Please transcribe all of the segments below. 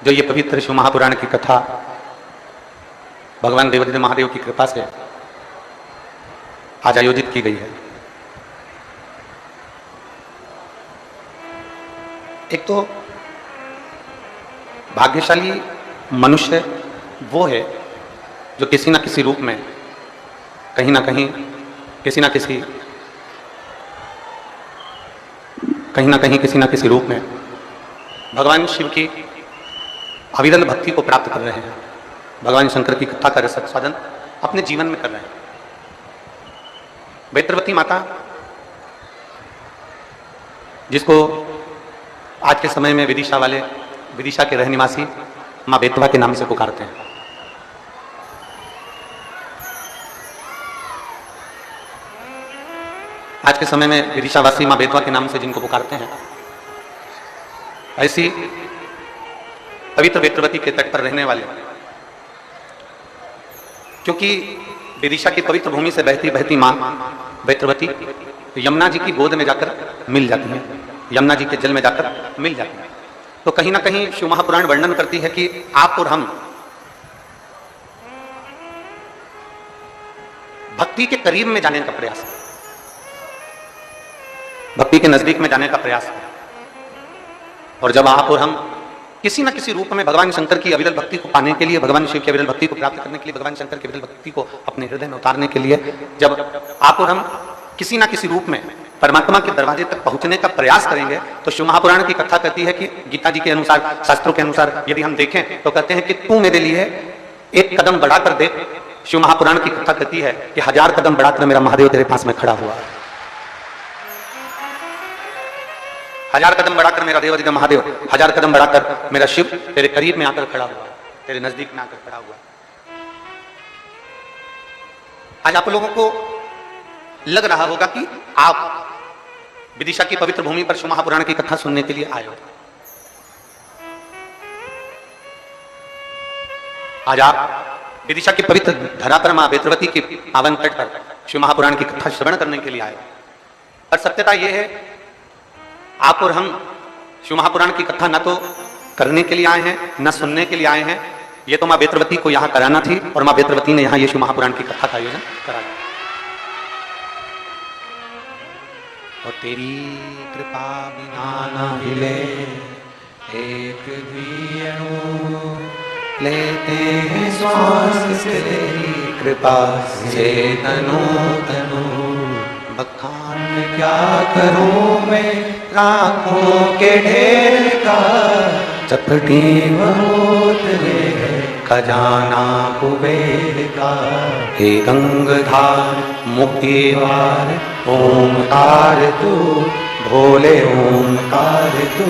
जो ये पवित्र शिव महापुराण की कथा भगवान देवादिदेव महादेव की कृपा से आज आयोजित की गई है। एक तो भाग्यशाली मनुष्य वो है जो किसी न किसी रूप में कहीं ना कहीं किसी न किसी रूप में भगवान शिव की अविरल भक्ति को प्राप्त कर रहे हैं, भगवान शंकर की कथा का रसास्वादन अपने जीवन में कर रहे हैं। वेत्रवती माता, जिसको आज के समय में विदिशा के रह निवासी माँ बेतवा के नाम से पुकारते हैं। आज के समय में विदिशावासी माँ बेतवा के नाम से जिनको पुकारते हैं, ऐसी पवित्र वेत्रवती के तट पर रहने वाले, क्योंकि विदिशा की पवित्र भूमि से बहती बहती माँ वेत्रवती यमुना जी की गोद में जाकर मिल जाती हैं, यमुना जी के जल में जाकर मिल जाती हैं। तो कहीं ना कहीं शिव महापुराण वर्णन करती है कि आप और हम भक्ति के करीब में जाने का प्रयास है, भक्ति के नजदीक में जाने का प्रयास है। और जब आप और हम किसी न किसी रूप में भगवान शंकर की अविरल भक्ति को पाने के लिए, भगवान शिव की अविरल भक्ति को प्राप्त करने के लिए, भगवान शंकर की अविरल भक्ति को अपने हृदय में उतारने के लिए जब आप और हम किसी न किसी रूप में परमात्मा के दरवाजे तक पहुंचने का प्रयास करेंगे, तो शिव महापुराण की कथा कहती है कि गीता जी के अनुसार, शास्त्रों के अनुसार यदि हम देखें तो कहते हैं कि तू मेरे लिए एक कदम बढ़ाकर देख। शिव महापुराण की कथा कहती है कि 1000 कदम बढ़ाकर मेरा महादेव तेरे पास में खड़ा हुआ है, 1000 कदम बढ़ाकर मेरा देवादिदेव महादेव, 1000 कदम बढ़ाकर मेरा शिव तेरे करीब में आकर खड़ा हुआ, तेरे नजदीक में आकर खड़ा हुआ। आज आप लोगों को लग रहा होगा कि आप विदिशा की पवित्र भूमि पर शिव महापुराण की कथा सुनने के लिए आए हो। आज आप विदिशा की पवित्र धरा पर मां वेत्रवती की पावन तट पर शिव महापुराण की कथा श्रवण करने के लिए आए। और सत्यता यह है, आप और हम शिव महापुराण की कथा न तो करने के लिए आए हैं, न सुनने के लिए आए हैं। ये तो मां वेत्रवती को यहां कराना थी और मां वेत्रवती ने यहां ये शिव महापुराण की कथा का आयोजन कराया। और तेरी कृपा बिना न हिले एक भी अणु, लेते हैं श्वास तेरी कृपा से तनु तनु। बखान क्या करूं मैं लाखों के ढेर का, चपटी बहुत है खजाना कुबेर का। हे गंगाधार मुक्तिवार ओमकार तू, भोले ओमकार तू।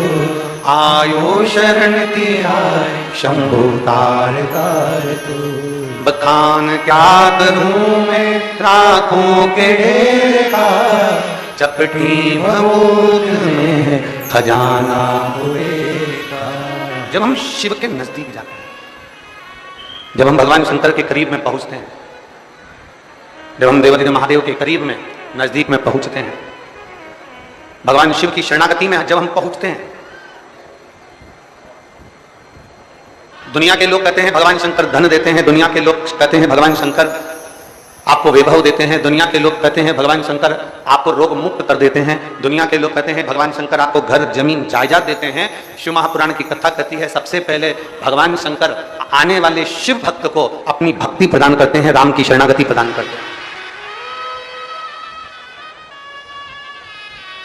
आयो शरण तिहार शंभु तार तार तू। बखान क्या करूं मैं लाखों के ढेर का, चपटी बहुत में खजाना कुबेर का। जब हम शिव के नजदीक जाते हैं, जब हम भगवान शंकर के करीब में पहुंचते हैं, जब हम देवादिदेव महादेव के करीब में नजदीक में पहुंचते हैं, भगवान शिव की शरणागति में जब हम पहुंचते हैं, दुनिया के लोग कहते हैं भगवान शंकर धन देते हैं, दुनिया के लोग कहते हैं भगवान शंकर आपको वैभव देते हैं, दुनिया के लोग कहते हैं भगवान शंकर आपको रोग मुक्त कर देते हैं, दुनिया के लोग कहते हैं भगवान शंकर आपको घर जमीन जायदाद देते हैं। शिव महापुराण की कथा कहती है सबसे पहले भगवान शंकर आने वाले शिव भक्त को अपनी भक्ति प्रदान करते हैं, राम की शरणागति प्रदान करते हैं।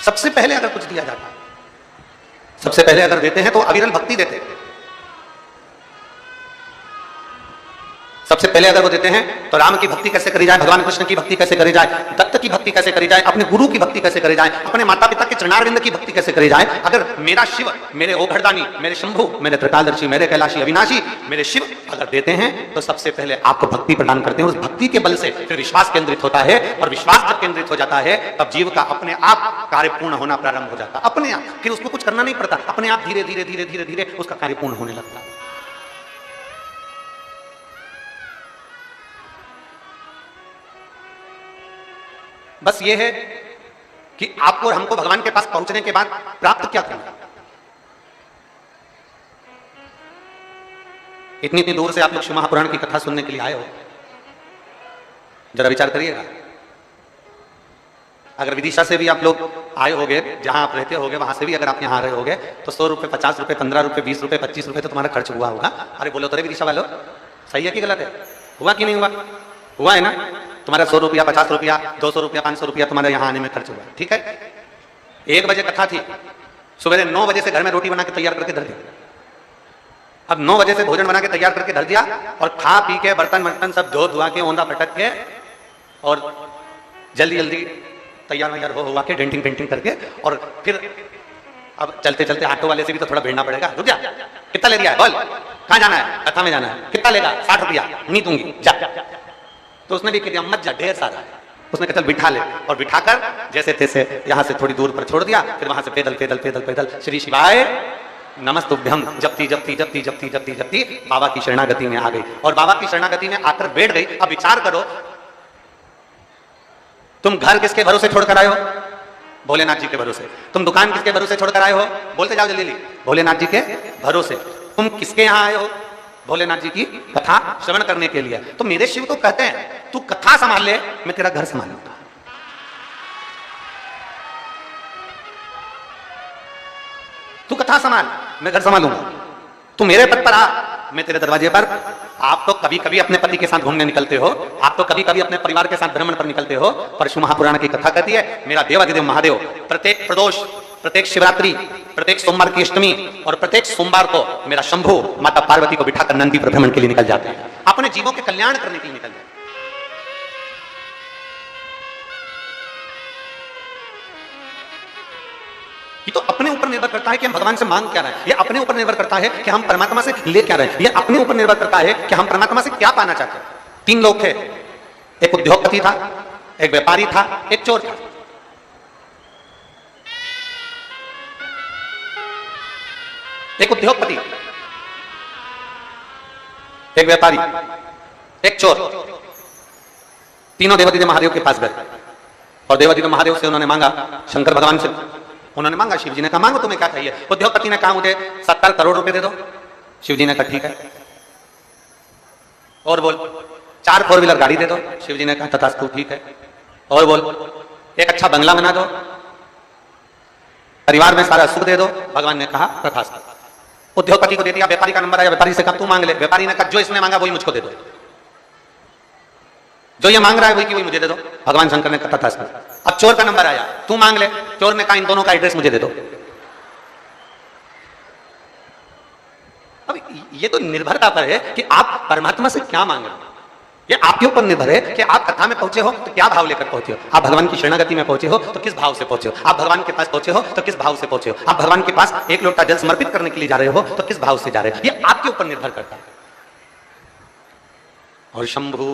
सबसे पहले अगर कुछ दिया जाता है, सबसे पहले अगर देते हैं तो अविरल भक्ति देते हैं। सबसे पहले अगर वो देते हैं तो राम की भक्ति कैसे करी जाए, भगवान कृष्ण की भक्ति कैसे करी जाए, दत्त की भक्ति कैसे करी जाए, अपने गुरु की भक्ति कैसे करी जाए, अपने माता पिता के चरणारविंद की भक्ति कैसे करी जाए। अगर मेरा शिव, मेरे ओघरदानी, मेरे शंभु, मेरे त्रिकालदर्शी, मेरे कैलाशी अविनाशी, मेरे शिव अगर देते हैं तो सबसे पहले आपको भक्ति प्रदान करते हैं। उस भक्ति के बल से फिर विश्वास केंद्रित होता है, और विश्वास जब केंद्रित हो जाता है तब जीव का अपने आप कार्य पूर्ण होना प्रारंभ हो जाता है, अपने आप। फिर उसको कुछ करना नहीं पड़ता, अपने आप धीरे धीरे धीरे धीरे धीरे उसका कार्य पूर्ण होने लगता है। बस ये है कि आपको और हमको भगवान के पास पहुंचने के बाद प्राप्त क्या करना। इतनी इतनी दूर से आप लोग शिव महापुराण की कथा सुनने के लिए आए हो, जरा विचार करिएगा। अगर विदिशा से भी आप लोग आए होगे, जहां आप रहते होगे वहां से भी अगर आप यहाँ रहे होगे, तो 100 रुपये, 50 रुपये, 15 रुपये, 20 रुपये, 25 रुपये तो तुम्हारा खर्च हुआ होगा। अरे बोलो तो रे विदिशा वालों, सही है कि गलत है? हुआ कि नहीं हुआ? हुआ है ना? तुम्हारा 100 रुपया, 50 रुपया, 200 रुपया, 500 रुपया तुम्हारे यहाँ आने में खर्च हुआ, ठीक है। 1 बजे कथा थी, सुबह 9 बजे से घर में रोटी बना के तैयार करके धर दिया। अब 9 बजे से भोजन बना के तैयार करके धर दिया, और खा पी के बर्तन वर्तन सब धो धुआ के ओंधा पटक के और जल्दी जल्दी तैयार वैयार हो के डेंटिंग पेंटिंग करके, और फिर अब चलते चलते ऑटो वाले से भी तो थोड़ा भिड़ना पड़ेगा। रुक जा, कितना ले दिया है बोल, कहाँ जाना है? कथा में जाना है। कितना लेगा? 60 रुपया, नहीं दूंगी, जा। तो उसने भी कहा मत जा, ढेर सारा है। उसने कहा चल बिठा ले, और बिठाकर जैसे तैसे यहाँ से थोड़ी दूर पर छोड़ दिया। फिर वहां से पैदल पैदल पैदल पैदल श्री शिवाय नमस्तुभ्यम जपती जपती जपती जपती जपती जपती बाबा की शरणागति में आ गई। और बाबा की शरणागति में आकर बैठ गई। अब विचार करो, तुम घर किसके भरोसे छोड़कर आए हो? भोलेनाथ जी के भरोसे। तुम दुकान किसके भरोसे छोड़कर आए हो? बोलते जाओ जल्दी, भोलेनाथ जी के भरोसे। तुम किसके यहाँ आए हो? भोलेनाथ जी की कथा श्रवण करने के लिए। तो मेरे शिव तो कहते हैं तू कथा संभाल ले, मैं तेरा घर संभाल लूंगा। तू कथा संभाल, मैं घर संभालूंगा। तू मेरे पद पर आ, मैं तेरे दरवाजे पर। आप तो कभी कभी अपने पति के साथ घूमने निकलते हो, आप तो कभी कभी अपने परिवार के साथ भ्रमण पर निकलते हो, पर शिव महापुराण की कथा कहती है मेरा देवाधिदेव महादेव प्रत्येक प्रदोष, प्रत्येक शिवरात्रि, प्रत्येक सोमवार की अष्टमी और प्रत्येक सोमवार को मेरा शंभु माता पार्वती को बिठाकर नंदी पर भ्रमण के लिए निकल जाते हैं, अपने जीवों के कल्याण करने के लिए निकल जाते हैं। ये तो अपने ऊपर निर्भर करता है कि हम भगवान से मांग क्या रहे हैं। ये अपने ऊपर निर्भर करता है कि हम परमात्मा से ले क्या रहे हैं। ये अपने ऊपर निर्भर करता है कि हम परमात्मा से क्या पाना चाहते हैं। 3 लोग थे, एक उद्योगपति था, एक व्यापारी था, एक चोर था। एक उद्योगपति, एक व्यापारी, एक चोर, तीनों देवाधिदेव महादेव के पास गए और देवाधिदेव महादेव से उन्होंने मांगा, शंकर भगवान से उन्होंने मांगा। शिव जी ने कहा मांगो तुम्हें क्या चाहिए। उद्योगपति ने कहा मुझे 70 करोड़ रुपए दे दो। शिव जी ने कहा ठीक है। और बोल 4 4 व्हीलर गाड़ी दे दो। शिव जी ने कहा तथास्तु ठीक है। और बोल एक अच्छा बंगला बना दो, परिवार में सारा सुख दे दो। भगवान ने कहा तथास्तु। उद्योगपति को दे दिया। व्यापारी का नंबर आया, व्यापारी से कहा तू मांग ले। व्यापारी ने कहा जो इसने मांगा वही मुझको दे दो, जो ये मांग रहा है वही की वही मुझे दे दो। भगवान शंकर ने कहा तथास्तु। अब चोर का नंबर आया, तू मांग ले। चोर ने कहा इन दोनों का एड्रेस मुझे दे दो। अब ये तो निर्भरता पर है कि आप परमात्मा से क्या मांग रहे हो। ये आपके ऊपर निर्भर है कि आप कथा में पहुंचे हो तो क्या भाव लेकर पहुंचे हो। आप भगवान की शरणागति में पहुंचे हो तो किस भाव से पहुंचे हो। आप भगवान के पास पहुंचे हो तो किस भाव से पहुंचे हो। आप भगवान के पास 1 लोटा जल समर्पित करने के लिए जा रहे हो तो किस भाव से जा रहे हो। ये आपके ऊपर निर्भर करता है। और शंभु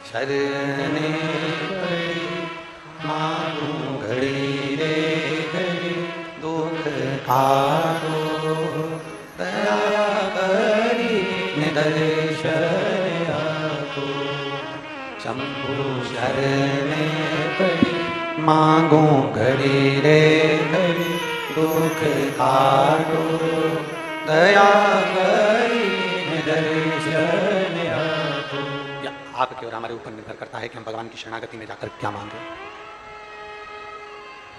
शरणे मांगू घड़ी रे घड़ी दुख आरो दया करी निदर्शन आको। शंभु शरणे पड़ी मांगू घड़ी रे घड़ी दुख आरो दया करी निदर्शन आको। आपके और हमारे ऊपर निर्भर करता है कि हम भगवान की शरणागति में जाकर क्या मांगे।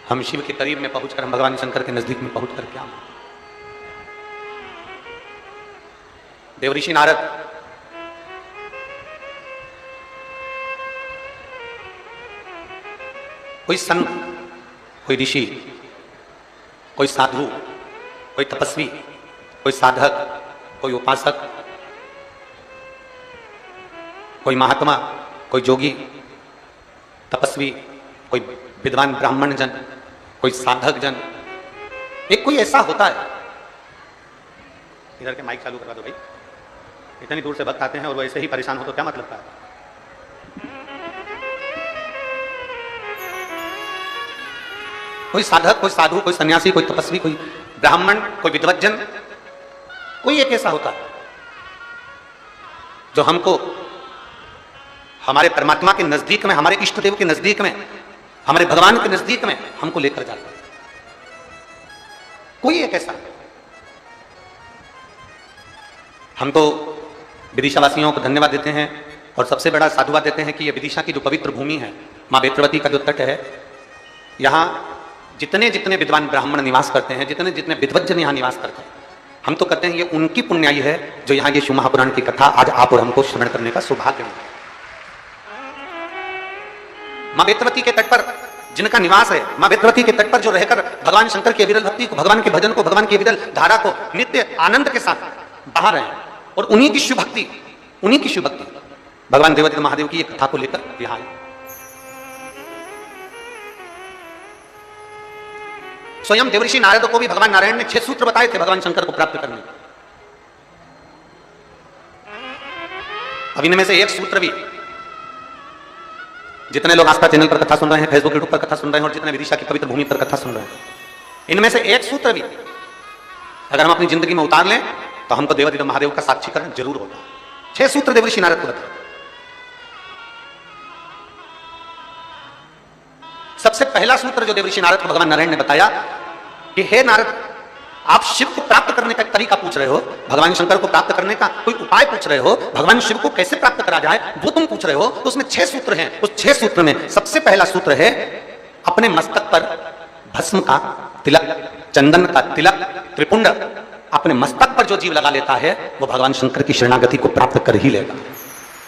हम शिव के करीब में पहुंचकर, हम भगवान शंकर के नजदीक में पहुंचकर क्या मांगे। देवऋषि नारद कोई संत, कोई ऋषि, कोई साधु, कोई तपस्वी, कोई साधक, कोई उपासक, कोई महात्मा, कोई जोगी, तपस्वी, कोई विद्वान ब्राह्मण जन, कोई साधक जन, एक कोई ऐसा होता है। इधर के माइक चालू करवा दो भाई, इतनी दूर से भक्त आते हैं और वो ऐसे ही परेशान हो तो क्या मतलब का है। कोई साधक, कोई साधु, कोई सन्यासी, कोई तपस्वी, कोई ब्राह्मण, कोई विद्वज्जन, कोई एक ऐसा होता है जो हमको हमारे परमात्मा के नजदीक में, हमारे इष्ट देव के नजदीक में, हमारे भगवान के नजदीक में हमको लेकर जाता है। कोई एक ऐसा। हम तो विदिशा वासियों को धन्यवाद देते हैं और सबसे बड़ा साधुवाद देते हैं कि ये विदिशा की जो पवित्र भूमि है, माँ बेत्रवती का जो तट है, यहाँ जितने जितने विद्वान ब्राह्मण निवास करते हैं, जितने जितने विद्वज्जन यहाँ निवास करते हैं, हम तो कहते हैं ये उनकी पुण्याई है जो यहाँ ये शिव महापुराण की कथा आज आप और हमको श्रवण करने का सौभाग्य मिला। माँ बेत्रवती के तट पर जिनका निवास है, माँ बेत्रवती के तट पर जो रहकर भगवान शंकर की अविरल भक्ति को, भगवान के भजन को, भगवान की अविरल धारा को नित्य आनंद के साथ बहा रहे हैं, और उन्हीं की शिव भक्ति, उन्हीं की शिव भक्ति भगवान देवादिदेव महादेव की ये कथा को लेकर यहाँ आए। स्वयं देवर्षि नारद को भी भगवान नारायण ने 6 सूत्र बताए थे भगवान शंकर को प्राप्त करने। अब इनमें से एक सूत्र भी, जितने लोग आस्था चैनल पर कथा सुन रहे हैं, फेसबुक यूट्यूब पर कथा सुन रहे हैं और जितने विदिशा की पवित्र भूमि पर कथा सुन रहे हैं, इनमें से एक सूत्र भी अगर हम अपनी जिंदगी में उतार लें तो हमको देवादिदेव महादेव का साक्षीकरण जरूर होगा। 6 सूत्र देवर्षि नारद को बताए। सबसे पहला सूत्र जो देवर्षि नारद को भगवान नारायण ने बताया कि हे नारद, आप शिव को प्राप्त करने का तरीका पूछ रहे हो, भगवान शंकर को प्राप्त करने का कोई उपाय पूछ रहे हो, भगवान शिव को कैसे प्राप्त करा जाए वो तुम पूछ रहे हो, तो उसमें 6 सूत्र हैं। उस 6 सूत्र में सबसे पहला सूत्र है अपने मस्तक पर भस्म का तिलक, चंदन का तिलक, त्रिपुंड अपने मस्तक पर जो जीव लगा लेता है वो भगवान शंकर की शरणागति को प्राप्त कर ही लेगा।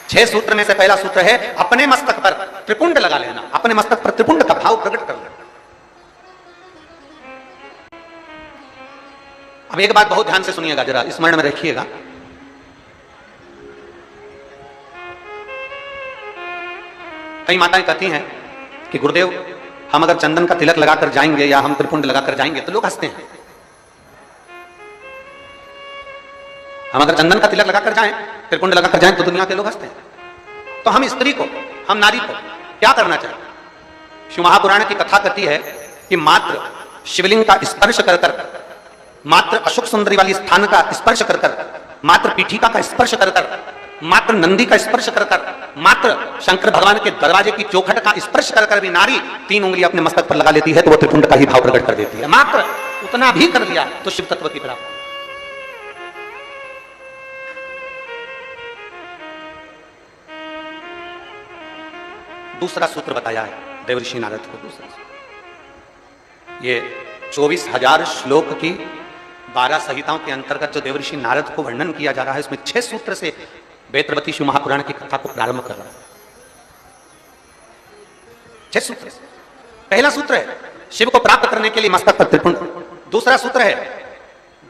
6 सूत्र में से पहला सूत्र है अपने मस्तक पर त्रिपुंड लगा लेना, अपने मस्तक पर त्रिपुंड का भाव प्रकट करना। अब एक बात बहुत ध्यान से सुनिएगा, जरा स्मरण में रखिएगा। कई माताएं कहती हैं कि गुरुदेव, हम अगर चंदन का तिलक लगाकर जाएंगे या हम त्रिपुंड लगाकर जाएंगे तो लोग हंसते हैं। हम अगर चंदन का तिलक लगाकर जाएं, त्रिपुंड लगाकर जाएं तो दुनिया के लोग हंसते हैं। तो हम स्त्री को, हम नारी को क्या करना चाहिए? शिव महापुराण की कथा कहती है कि मात्र शिवलिंग का स्पर्श कर कर, मात्र अशोक सुंदरी वाली स्थान का स्पर्श कर कर, मात्र पीठिका का स्पर्श कर कर, मात्र नंदी का स्पर्श कर कर, मात्र शंकर भगवान के दरवाजे की चौखट का स्पर्श कर कर भी नारी 3 उंगली अपने मस्तक पर लगा लेती है तो वो त्रिपुंड का ही भाव प्रकट कर देती है। मात्र उतना भी कर लिया तो शिव तत्व की प्राप्ति। दूसरा सूत्र बताया है देवर्षि नारद को। दूसरा ये 24,000 श्लोक की 12 संहिताओं के अंतर्गत जो देवर्षि नारद को वर्णन किया जा रहा है, इसमें 6 सूत्र से बेत्रवती शिव महापुराण की कथा को प्रारंभ कर रहा है। 6 सूत्र। पहला सूत्र है शिव को प्राप्त करने के लिए मस्तक पर त्रिपुंड। दूसरा सूत्र है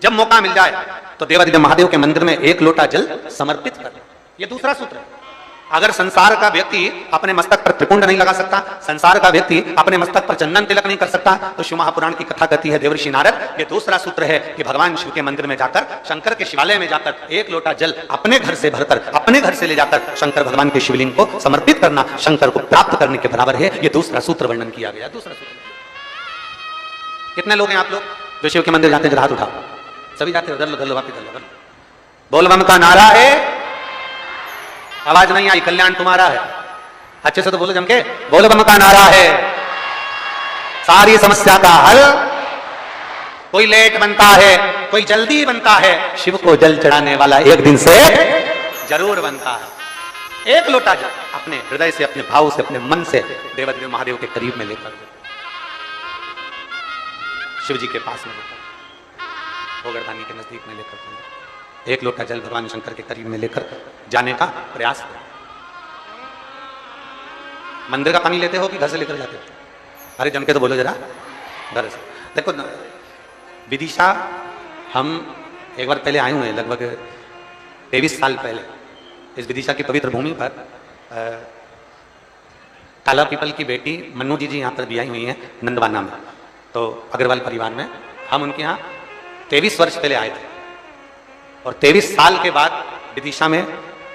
जब मौका मिल जाए तो देवादिदेव महादेव के मंदिर में 1 लोटा जल समर्पित कर। यह दूसरा सूत्र है। अगर संसार का व्यक्ति अपने मस्तक पर त्रिपुंड नहीं लगा सकता, संसार का व्यक्ति अपने मस्तक पर चंदन तिलक नहीं कर सकता, तो शिव महापुराण की कथा कहती है देवर्षि नारद, ये दूसरा सूत्र है कि भगवान शिव के मंदिर में जाकर, शंकर के शिवालय में जाकर 1 लोटा जल अपने घर से भरकर, अपने घर से ले जाकर शंकर भगवान के शिवलिंग को समर्पित करना शंकर को प्राप्त करने के बराबर है। ये दूसरा सूत्र वर्णन किया गया। दूसरा सूत्र। कितने लोग हैं आप लोग जो शिव के मंदिर जाते हैं? हाथ उठाओ। सभी जाते हैं? बोल बम का नारा है। आवाज नहीं आई, कल्याण तुम्हारा है। अच्छे से तो बोलो जमके, बोल बम का नारा है। सारी समस्या का हल, कोई लेट बनता है, कोई जल्दी बनता है, शिव को जल चढ़ाने वाला एक दिन से जरूर बनता है। 1 लोटा जल अपने हृदय से, अपने भाव से, अपने मन से देवादिदेव महादेव के करीब में लेकर, शिव जी के पास में लेकर, गोवर्धनी के नजदीक में लेकर 1 लोटा जल भगवान शंकर के करीब में लेकर जाने का प्रयास करें। मंदिर का पानी लेते हो कि घर से लेकर जाते हो? अरे जम के तो बोलो जरा। घर से। देखो विदिशा हम एक बार पहले आए हुए हैं, लगभग 23 साल पहले इस विदिशा की पवित्र भूमि पर। काला पीपल की बेटी मन्नू जी यहाँ पर भी आई हुई हैं नंदवाना में, तो अग्रवाल परिवार में। हम उनके यहाँ 23 वर्ष पहले आए थे और 23 साल के बाद विदिशा में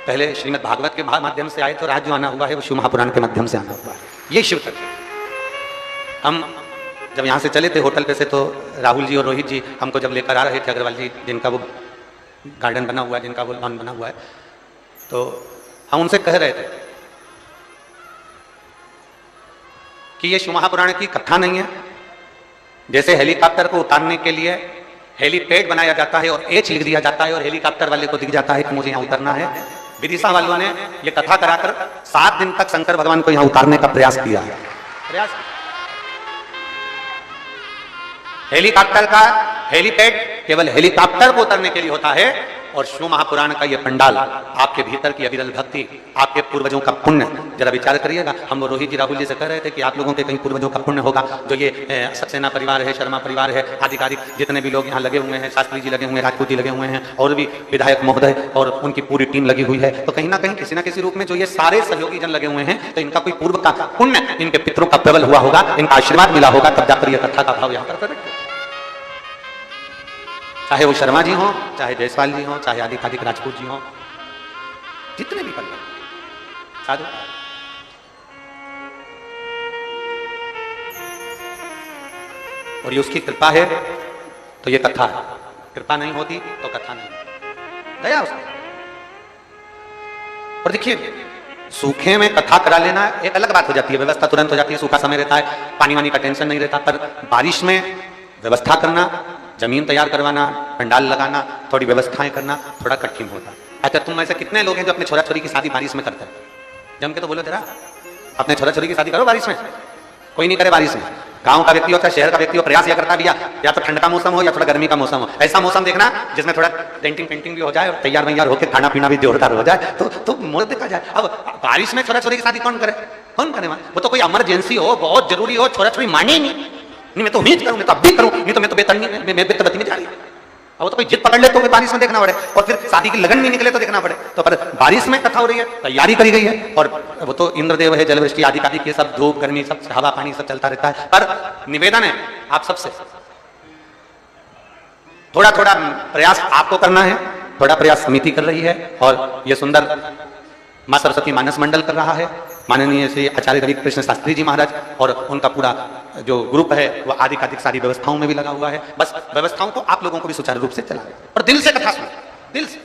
पहले श्रीमद् भागवत के माध्यम से आए थे और आज जो आना हुआ है वो शिव महापुराण के माध्यम से आना हुआ है। ये शिव तत्व। हम जब यहाँ से चले थे होटल पे से, तो राहुल जी और रोहित जी हमको जब लेकर आ रहे थे, अग्रवाल जी जिनका वो गार्डन बना हुआ है, जिनका वो लॉन बना हुआ है, तो हम उनसे कह रहे थे कि ये शिव महापुराण की कथा नहीं है। जैसे हेलीकॉप्टर को उतारने के लिए हेलीपैड बनाया जाता है और एच लिख दिया जाता है और हेलीकॉप्टर वाले को दिख जाता है कि मुझे यहाँ उतरना है। विदिशा वालों ने ये कथा कराकर 7 दिन तक शंकर भगवान को यहाँ उतारने का प्रयास किया है। हेलीकॉप्टर का हेलीपैड केवल हेलीकॉप्टर को उतरने के लिए होता है और शिव महापुराण का ये पंडाल आपके भीतर की अविरल भक्ति, आपके पूर्वजों का पुण्य। जरा विचार करिएगा, हम रोहित जी राहुल जी से कह रहे थे कि आप लोगों के कहीं पूर्वजों का पुण्य होगा, जो ये सक्सेना परिवार है, शर्मा परिवार है, आधिकारिक जितने भी लोग यहाँ लगे हुए हैं, शास्त्री जी लगे हुए हैं, राजपूत जी लगे हुए हैं और भी विधायक महोदय और उनकी पूरी टीम लगी हुई है, तो कहीं ना कहीं किसी ना किसी रूप में जो ये सारे सहयोगी जन लगे हुए हैं, तो इनका कोई पूर्व का पुण्य, इनके पितरों का प्रबल हुआ होगा, इनका आशीर्वाद मिला होगा, तब जाकर यह कथा का भाव यहाँ पर प्रकट। चाहे वो शर्मा जी हो, चाहे जयसवाल जी हो, चाहे आधिकारिक राजपूत जी हो, जितने भी परिवार साधु, और ये उसकी कृपा है तो ये कथा है, कृपा नहीं होती तो कथा नहीं, दया उसकी। और देखिए, सूखे में कथा करा लेना एक अलग बात हो जाती है, व्यवस्था तुरंत हो जाती है, सूखा समय रहता है, पानी वानी का टेंशन नहीं रहता, पर बारिश में व्यवस्था करना, जमीन तैयार करवाना, पंडाल लगाना, थोड़ी व्यवस्थाएं करना थोड़ा कठिन होता है। अच्छा, तुम ऐसे कितने लोग हैं जो अपने छोरा छोरी की शादी बारिश में करते हैं? जम के तो बोलो जरा, अपने छोरा छोरी की शादी करो बारिश में। कोई नहीं करे बारिश में। गांव का व्यक्ति हो चाहे शहर का व्यक्ति हो, प्रयास यह करता भैया या तो ठंड का मौसम हो या थोड़ा गर्मी का मौसम हो, ऐसा मौसम देखना जिसमें थोड़ा पेंटिंग पेंटिंग भी हो जाए और तैयार वैयार होकर खाना पीना भी जोरदार हो जाए, तो मोड़ देखा जाए। अब बारिश में छोरा छोरी की शादी कौन करे? कौन करे? वो तो कोई इमरजेंसी हो, बहुत जरूरी हो, छोरा छोरी माने नहीं मैं तो उम्मीद करूं, मैं तो अब भी करूं, नहीं तो मैं तो बेतरनी में बेतरती में जा रही है। अब तो कोई जिद पकड़ ले तो बारिश में देखना पड़े, और फिर शादी की लगन नहीं निकले तो देखना पड़े। तो पर बारिश में कथा हो रही है, तैयारी करी गई है, और वो तो इंद्रदेव है, जलवृष्टि आदि आदि के सब, धूप गर्मी सब, हवा पानी सब चलता रहता है। पर निवेदन है आप सबसे, थोड़ा थोड़ा प्रयास आपको करना है, थोड़ा प्रयास समिति कर रही है, और ये सुंदर मां सरस्वती मानस मंडल कर रहा है, माननीय श्री आचार्य रवि कृष्ण शास्त्री जी महाराज और उनका पूरा जो ग्रुप है वो आधिकारिक सारी व्यवस्थाओं में भी लगा हुआ है। बस व्यवस्थाओं को आप लोगों को भी सुचारू रूप से चलाएं और दिल से कथा सुनो, दिल से।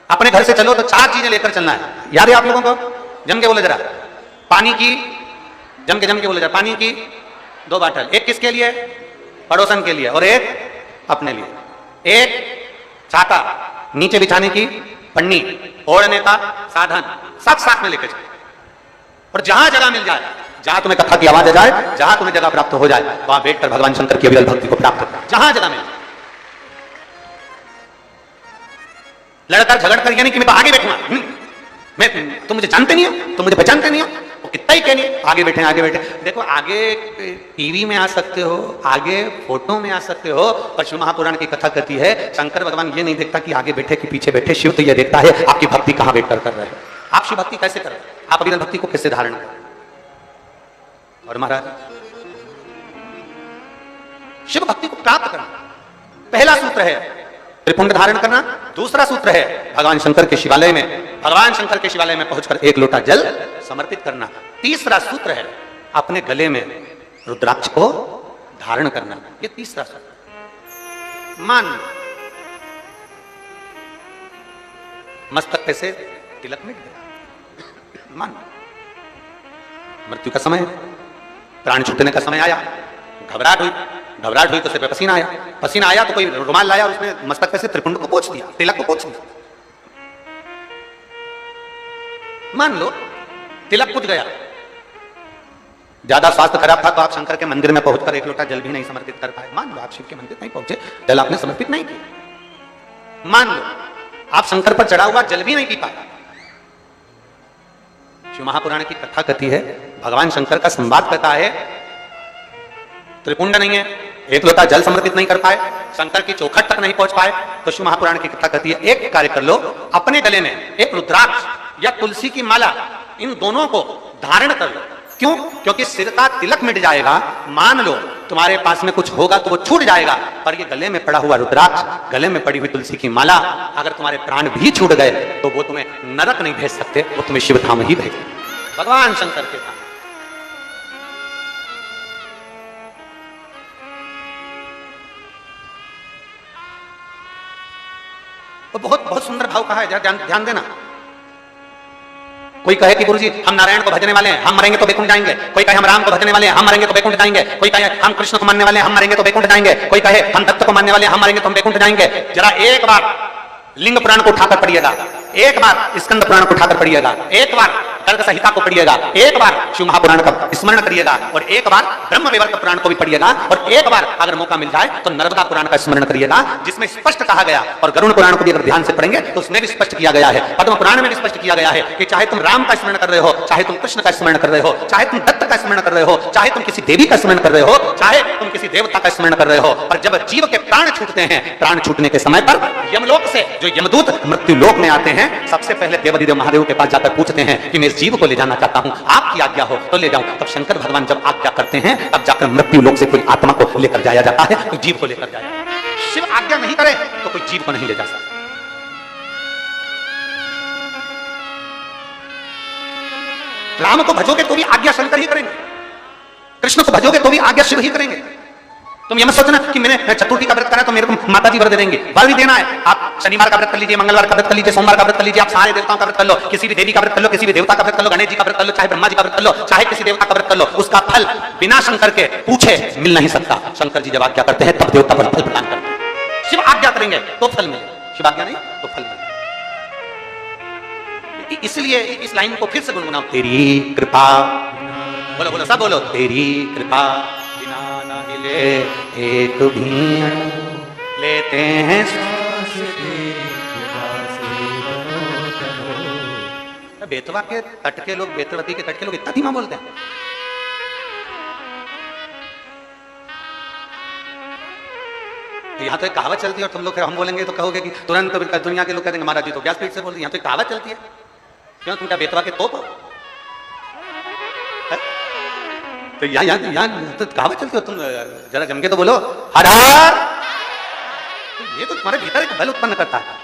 अपने घर से चलो तो 4 चीजें लेकर चलना है, याद है आप लोगों को? जम के बोले जरा, पानी की, जम के बोले जरा, पानी की 2 बाटल, एक किसके लिए? पड़ोसन के लिए, और एक अपने लिए। एक छाता, नीचे बिछाने की पन्नी, ओढ़ने का साधन, सब साथ में लेकर चले। और जहां जगह मिल जाए, जहां तुम्हें कथा की आवाज आ जाए, जहां तुम्हें जगह प्राप्त हो जाए, वहां बैठकर भगवान शंकर की अविरल भक्ति को प्राप्त कर, जहां जगह मिल। लड़कर झगड़ कर यानी कि मैं तो आगे बैठूंगा, मैं, तुम मुझे जानते नहीं हो, तुम मुझे पहचानते नहीं हो, वो कितना ही कहनी, आगे बैठे आगे बैठे। देखो, आगे टीवी में आ सकते हो, आगे फोटो में आ सकते हो, पर शिव महापुराण की कथा कहती है शंकर भगवान ये नहीं देखता कि आगे बैठे कि पीछे बैठे, शिव तो ये देखता है आपकी भक्ति कहां बैठकर कर रहे हो, आप शिव भक्ति कैसे कर रहे हो, आप अविरल भक्ति को कैसे धारण कर। और महाराज, शिव भक्ति को प्राप्त करना पहला सूत्र है त्रिपुंड धारण करना, दूसरा सूत्र है भगवान शंकर के शिवालय में, भगवान शंकर के शिवालय में पहुंचकर 1 लोटा जल समर्पित करना, तीसरा सूत्र है अपने गले में रुद्राक्ष को धारण करना, ये तीसरा सूत्र। मान मस्तक पे से तिलक मिट गया, मान मृत्यु का समय, प्राण छूटने का समय आया, घबराहट हुई तो सिर पे पसीना आया तो कोई रुमाल लाया और उसने मस्तक पे से त्रिपुंड को पोंछ दिया, तिलक को पोंछ दिया। मान लो तिलक पूछ गया, ज्यादा स्वास्थ्य खराब था तो आप शंकर के मंदिर में पहुंचकर 1 लोटा जल भी नहीं समर्पित कर पाए। मान लो आप शिव के मंदिर नहीं पहुंचे, जल आपने समर्पित नहीं किया। मान लो आप शंकर पर चढ़ा हुआ जल भी नहीं पी पाए। शिव महापुराण की कथा कहती है, भगवान शंकर का संवाद कहता है, त्रिपुंड नहीं है, 1 लोटा जल समर्पित नहीं कर पाए, शंकर की चौखट तक नहीं पहुंच पाए, तो शिव महापुराण की कथा कहती है एक कार्य कर लो, अपने गले में एक रुद्राक्ष या तुलसी की माला, इन दोनों को धारण कर लो। क्यों? क्योंकि सिर का तिलक मिट जाएगा, मान लो तुम्हारे पास में कुछ होगा तो वो छूट जाएगा, पर ये गले में पड़ा हुआ रुद्राक्ष, गले में पड़ी हुई तुलसी की माला, अगर तुम्हारे प्राण भी छूट गए तो वो तुम्हें नरक नहीं भेज सकते, वो तुम्हें शिव धाम ही भेजेंगे, भगवान शंकर के धाम। बहुत बहुत सुंदर भाव कहा है, ध्यान देना। कोई कहे कि गुरुजी हम नारायण को भजने वाले हैं, हम मरेंगे तो वैकुंठ जाएंगे। कोई कहे हम राम को भजने वाले हैं, हम मरेंगे तो वैकुंठ जाएंगे। कोई कहे हम कृष्ण को मानने वाले हैं, हम मरेंगे तो वैकुंठ जाएंगे। कोई कहे हम दत्त को मानने वाले हैं, हम मरेंगे तो हम वैकुंठ जाएंगे। जरा एक बार लिंग पुराण को उठाकर पढ़िएगा, एक बार स्कंद पुराण को उठाकर पढ़िएगा, एक बार गर्ग संहिता को पढ़िएगा, एक बार शिव महापुराण का स्मरण करिएगा, और एक बार ब्रह्म वैवर्त पुराण को भी पढ़िएगा, और एक बार अगर मौका मिल जाए तो नर्मदा पुराण का स्मरण करिएगा, जिसमें स्पष्ट कहा गया, और गरुड़ पुराण को भी अगर ध्यान से पढ़ेंगे तो उसमें भी स्पष्ट किया गया है, पद्म पुराण में भी स्पष्ट किया गया है कि चाहे तुम राम का स्मरण कर रहे हो, चाहे तुम कृष्ण का स्मरण कर रहे हो, चाहे तुम दत्त का स्मरण कर रहे हो, चाहे तुम किसी देवी का स्मरण कर रहे हो, चाहे तुम किसी देवता का स्मरण कर रहे हो, और जब जीव के प्राण छूटते हैं, प्राण छूटने के समय पर यमलोक से जो यमदूत मृत्यु लोक में आते हैं, सबसे पहले देवाधिदेव महादेव के पास जाकर पूछते हैं कि मैं इस जीव को ले जाना चाहता हूं, आपकी आज्ञा हो तो ले जाऊं। तब शंकर भगवान जब आज्ञा करते हैं, तब जाकर मृत्यु लोक से कोई आत्मा को लेकर जाया जाता है, कोई जीव को लेकर जाया जाता है। शिव आज्ञा नहीं करे तो कोई जीव को नहीं ले जा सकता। राम को भजोगे तो भी आज्ञा शंकर ही करेंगे, कृष्ण को भजोगे तो भी आज्ञा शिव ही करेंगे। तुम ये मत सोचना कि मैंने चतुर्थी का व्रत करा तो मेरे को माता जी व्रत दे देंगे, वर भी देना है। आप शनिवार का व्रत कर लीजिए, मंगलवार का व्रत कर लीजिए, सोमवार का व्रत कर लीजिए, आप सारे देवताओं का व्रत कर लो, किसी भी देवी का व्रत कर लो, किसी भी देवता का व्रत कर लो, गणेश जी का व्रत कर लो, चाहे ब्रह्मा जी का व्रत कर लो, चाहे किसी देवता का व्रत कर लो, उसका फल बिना शंकर के पूछे मिल नहीं सकता। शंकर जी जब आज्ञा करते हैं तब देवता पर फल प्रदान करते हैं। शिव आज्ञा करेंगे तो फल मिले, शिव आज्ञा नहीं तो फल मिले। इसलिए इस लाइन को फिर से गुनगुनाओ, तेरी कृपा, बोलो बोलो सब बोलो, तेरी कृपा एक भी लेते हैं सांस बेतवा के तट के लोग, बेतवती के तट के लोग इतना धीमा बोलते हैं। यहाँ तो एक कहावत चलती है और तुम लोग हम बोलेंगे तो कहोगे कि तुरंत दुनिया के लोग कहेंगे महाराज जी तो क्या स्पीड से बोल रही है। यहाँ तो एक कहावत चलती है, क्यों तुम क्या बेतवा के तोप हो? तो यहाँ तो कहावत चलती हो, तुम जरा जम के तो बोलो हर हर। ये तो तुम्हारे भीतर एक बल उत्पन्न करता है।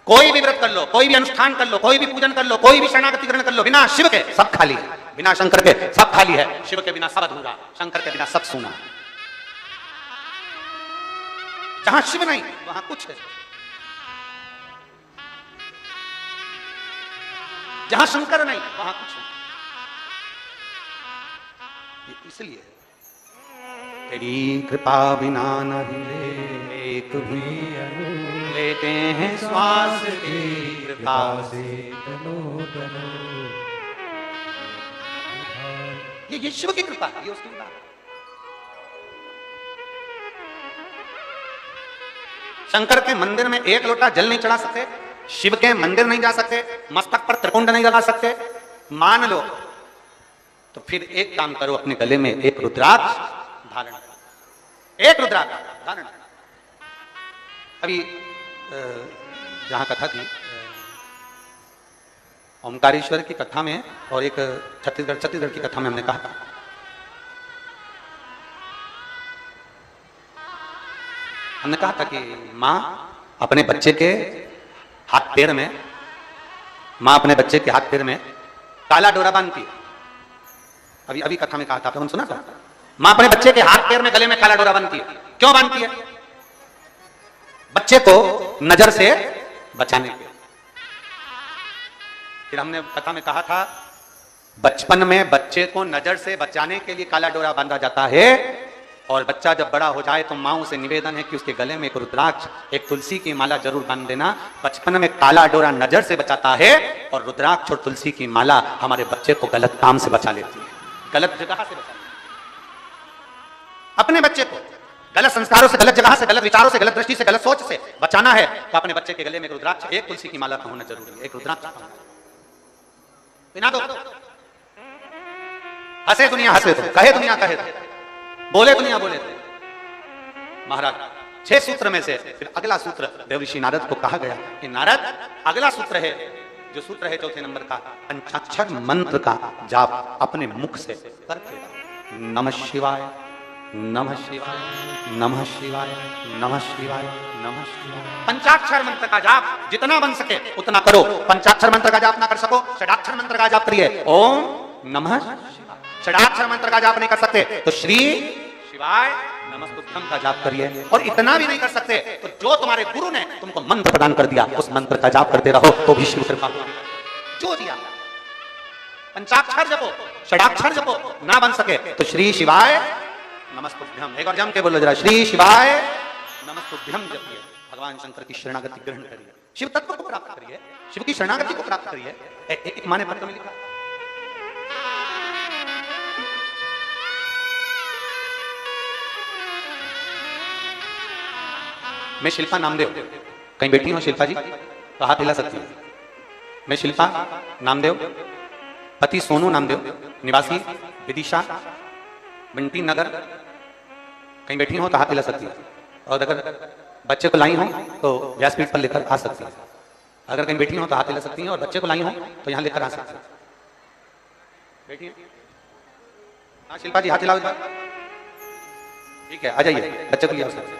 कोई भी व्रत कर लो, कोई भी अनुष्ठान कर लो, कोई भी पूजन कर लो, कोई भी शरणागति ग्रहण कर लो, बिना शिव के सब खाली है, बिना शंकर के सब खाली है। शिव के बिना सब अधूरा, शंकर के बिना सब सूना। जहां शिव नहीं वहां कुछ है, जहां शंकर नहीं वहां कुछ है। इसलिए तेरी कृपा बिना नहीं एक भी लेते हैं श्वास की कृपा से ये शिव की कृपा, ये उसकी कृपा। शंकर के मंदिर में एक लोटा जल नहीं चढ़ा सकते, शिव के मंदिर नहीं जा सकते, मस्तक पर त्रिकुंड नहीं लगा सकते, मान लो तो फिर एक काम करो, अपने गले में एक रुद्राक्ष धारण करो, एक रुद्राक्ष धारण करो। अभी जहां कथा थी ओमकारेश्वर की कथा में और एक छत्तीसगढ़ की कथा में हमने कहा था, हमने कहा था कि मां अपने बच्चे के हाथ पैर में, मां अपने बच्चे के हाथ पैर में काला डोरा बांधती है। अभी कथा में कहा था, आपने सुना था? मां अपने बच्चे के हाथ पैर में गले में काला डोरा बांधती है। क्यों बांधती है? बच्चे को नजर से बचाने के। फिर हमने कथा में कहा था, बचपन में बच्चे को नजर से बचाने के लिए काला डोरा बांधा जाता है, और बच्चा जब बड़ा हो जाए तो माँ से निवेदन है कि उसके गले में एक रुद्राक्ष, एक तुलसी की माला जरूर बांध देना। बचपन में काला डोरा नजर से बचाता है, और रुद्राक्ष और तुलसी की माला हमारे बच्चे को गलत काम से बचा लेती है, गलत जगह से बचा लेती है। अपने बच्चे को गलत संस्कारों से, गलत जगह से, गलत विचारों से, गलत दृष्टि से, गलत सोच से बचाना है तो अपने बच्चे के गले में एक रुद्राक्ष, एक तुलसी की माला का होना जरूरी है। एक रुद्राक्ष बिना दो, हंसे दुनिया हंसे तो, कहे दुनिया कहे तो, बोले दुनिया बोले तो। महाराज 6 सूत्र में से फिर अगला सूत्र देवऋषि नारद को कहा गया कि नारद अगला सूत्र है, जो सूत्र है 4थे नंबर का, पंचाक्षर मंत्र का जाप अपने मुख से करके, नमः शिवाय नमः शिवाय नमः शिवाय नमः शिवाय नमः शिवाय। पंचाक्षर मंत्र का जाप जितना बन सके उतना करो। पंचाक्षर मंत्र का जाप ना कर सको, षडाक्षर मंत्र का जाप करिए, ओम नमः शिवाय। षडाक्षर मंत्र का जाप नहीं कर सकते तो श्री शिवाय नमस्तुभ्यम का जाप करिए। और इतना भी नहीं कर सकते तो जो तुम्हारे गुरु ने तुमको मंत्र प्रदान कर दिया उस मंत्र का जाप करते रहो, तो भी शिव कृपा जो दिया पंचाक्षर जपो, षडाक्षर जपो, ना बन सके तो श्री शिवाय नमस्तुभ्यम, एक और जम के बोलो जरा, श्री शिवाय नमस्तुभ्यम जपिए, भगवान शंकर की शरणागति ग्रहण करिए, शिव तत्व को प्राप्त करिए, शिव की शरणागति को प्राप्त करिए। एक माने पत्र में लिखा, मैं शिल्पा नामदेव, कहीं बैठी हो शिल्पा जी तो हाथ हिला सकती हूँ। मैं शिल्पा नामदेव, पति सोनू नामदेव, निवासी विदिशा बंटी नगर, कहीं बैठी हो तो हाथ हिला सकती है। और अगर बच्चे को लाई हो तो व्यासपीठ पर लेकर आ सकती है। अगर कहीं बैठी हो तो हाथ हिला सकती हैं, और बच्चे को लाई हो तो यहाँ लेकर आ सकती है। बैठिए, हाँ शिल्पा जी हाथ हिलाओ, ठीक है, आ जाइए, बच्चे को लिया सकते हैं।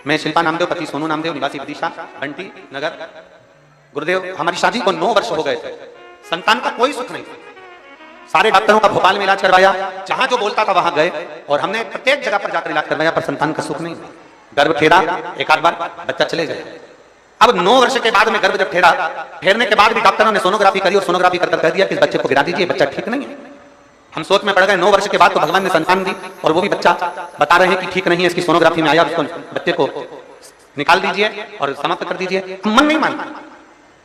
मैं शिल्पा नामदेव, पति सोनू नामदेव, निवासी विदिशा बंटी नगर। गुरुदेव, हमारी शादी को 9 वर्ष हो गए थे, संतान का कोई सुख नहीं। सारे डॉक्टरों का भोपाल में इलाज करवाया, जहां जो बोलता था वहां गए, और हमने प्रत्येक जगह पर जाकर इलाज करवाया, पर संतान का सुख नहीं। गर्भ ठेरा एक आध बार, बच्चा चले गए। अब 9 वर्ष के बाद में गर्भ जब ठेरा, ठेरने के बाद भी डॉक्टरों ने सोनोग्राफी करी, और सोनोग्राफी कर कह दिया कि इस बच्चे को गिरा दीजिए, बच्चा ठीक नहीं है। हम सोच में पड़ गए, 9 वर्ष के बाद तो भगवान ने संतान दी, और वो भी बच्चा बता रहे हैं कि ठीक नहीं है, इसकी सोनोग्राफी में आया, उसको बच्चे को निकाल दीजिए और समाप्त कर दीजिए। हम मन नहीं मानते।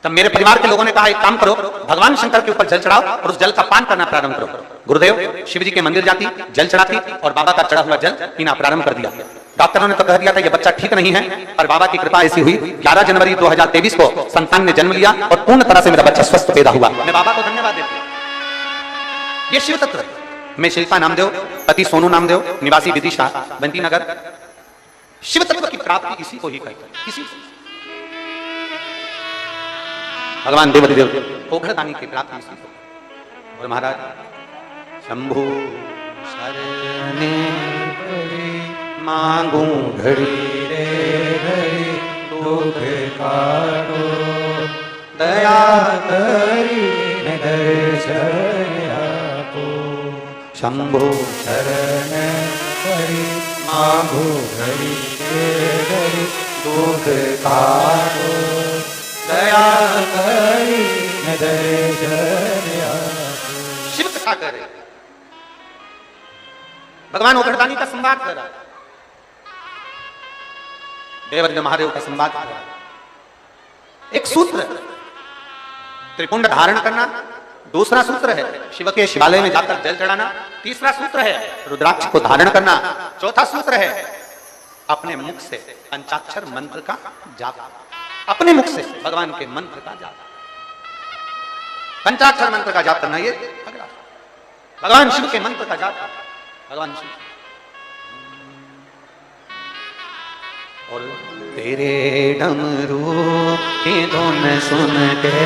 तब मेरे परिवार के लोगों ने कहा, एक काम करो, भगवान शंकर के ऊपर जल चढ़ाओ और उस जल का पान करना प्रारंभ करो। गुरुदेव शिव जी के मंदिर जाती, जल चढ़ाती और बाबा का चढ़ा हुआ जल पीना प्रारंभ कर दिया। डॉक्टरों ने तो कह दिया था ये बच्चा ठीक नहीं है, पर बाबा की कृपा ऐसी हुई, 11 जनवरी 2023 को संतान ने जन्म लिया और पूर्ण तरह से मेरा बच्चा स्वस्थ पैदा हुआ। मैं बाबा को धन्यवाद देता हूं। ये शिव तत्व है। मैं शिल्पा नामदेव, पति सोनू नामदेव, निवासी विदिशा बंटी नगर। शिव तत्व की प्राप्ति इसी को ही कहते हैं, इसी भगवान देवादिदेव ओघड़दानी की प्राप्ति इसी को। और महाराज शंभु शरणे मांगू घड़ी रे घड़ी, दुख काटो दया करी दर्शन आपो। शंभु शरण हरि मांगू घड़ी रे घड़ी, दुख काटो दया करी दर्शन आपो। शिव कथा करे, भगवान ओघड़दानी का संवाद कर रहा है, देवराज महादेव का संवाद कर रहा है। एक सूत्र त्रिपुंड धारण करना, दूसरा सूत्र है शिव के शिवालय में जाकर जल चढ़ाना, तीसरा सूत्र है रुद्राक्ष को धारण करना, चौथा सूत्र है अपने मुख से पंचाक्षर मंत्र का जाप, अपने मुख से भगवान के मंत्र का जाप, पंचाक्षर मंत्र का जाप करना। ये भगवान शिव के मंत्र का जाप, भगवान शिव। और तेरे डमरू की धुन सुन के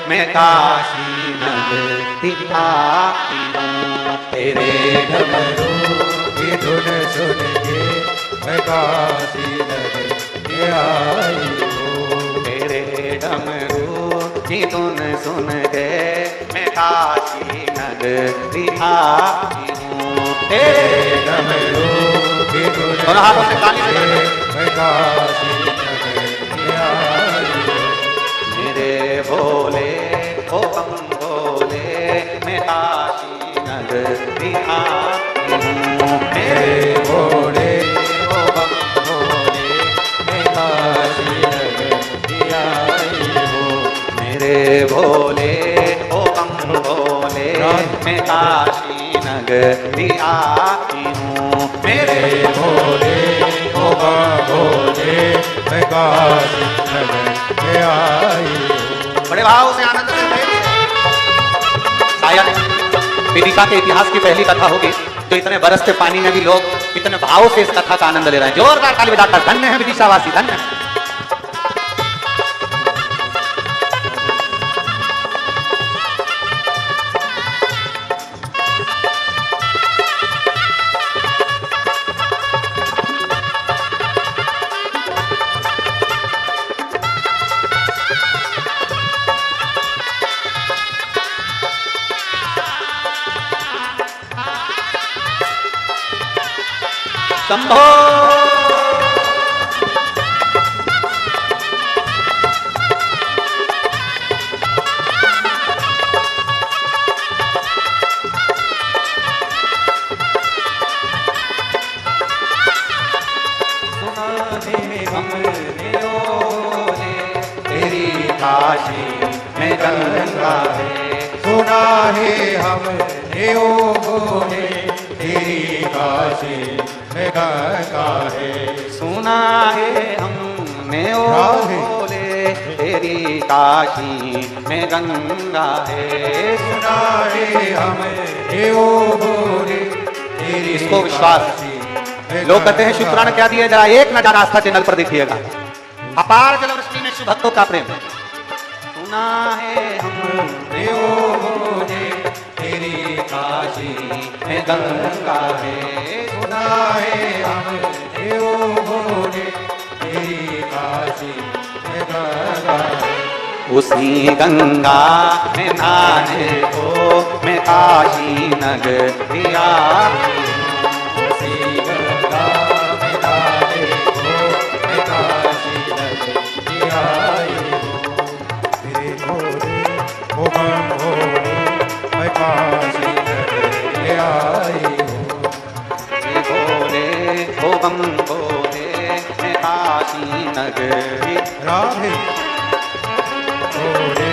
मैं काशी नगरी आई हूँ। तेरे डमरू की धुन सुन के मैं काशी नगरी आई हूँ। तेरे डमरू की धुन सुन के मैं काशी नगरी आई हूँ। तेरे डमरू की धुन दोनों से ताली बजाना। मेरे भोले ओ बम भोले मैं काशी नगरी आई हूँ। मेरे भोले ओ बम भोले मैं काशी नगरी आई हूँ। मेरे भोले ओ बम भोले मैं काशी नगरी आई हूँ। मेरे भोले ओ बम भोले मैं काशी नगरी आई हूँ। बड़े भाव से आनंद लेते शायद विदिशा के इतिहास की पहली कथा होगी तो इतने बरसते पानी में भी लोग इतने भाव से इस कथा का आनंद ले रहे हैं। जोरदार ताली बजाकर धन्य है विदिशावासी, धन्य है। शंभो काशी में गंगा है। सुना है हमने ओ बोले तेरी काशी में गंगा है। सुना है हमने ओ बोले तेरी काशी में गंगा है। सुना है हमने ओ बोले तेरी इसको विश्वास, लोग कहते हैं शुक्राना क्या दिया, जरा एक नजारा आस्था चैनल पर देखिएगा, अपार जलवृष्टि में शिव भक्तों का प्रेम। सुना है हमने ओ बोले तेरी काशी में गंगा है। सुना है हमने ओ बोले तेरी काशी में गंगा है। उसी गंगा में नहाने को मैं काशी नगरिया। उसी गंगा में नहाने को मैं काशी नगरिया आई हूँ। तेरे भोले ओ बम भोले मैं काशी नगरिया आई हूँ। भोले ओ बम भोले मैं काशी नगरी। राधे भोले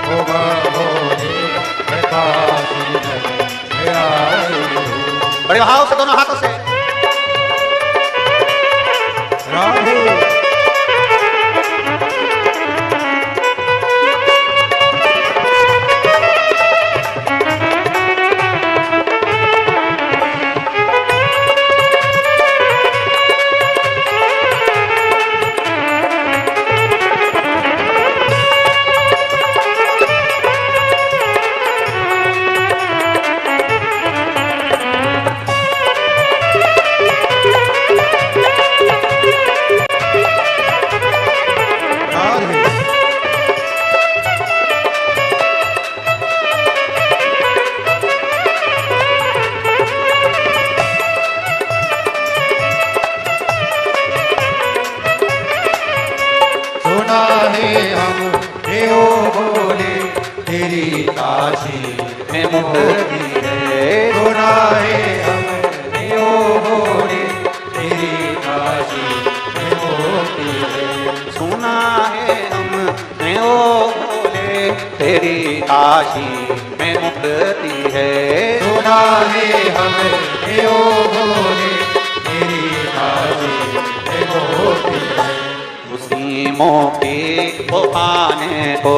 ओ बम भोले मैं काशी नगरिया आई हूँ। बड़े भाव से दोनों हाथों से राधे सुना है हम ओ बोले तेरी काशी में मुक्ति है। सुना है हम ओ बोले तेरी काशी में मुक्ति है। सुना है हमने ओ बोले तेरी काशी में मुक्ति है। सुना है हम ओ बोले तेरी काशी में मुक्ति है। उसी मौके को पाने को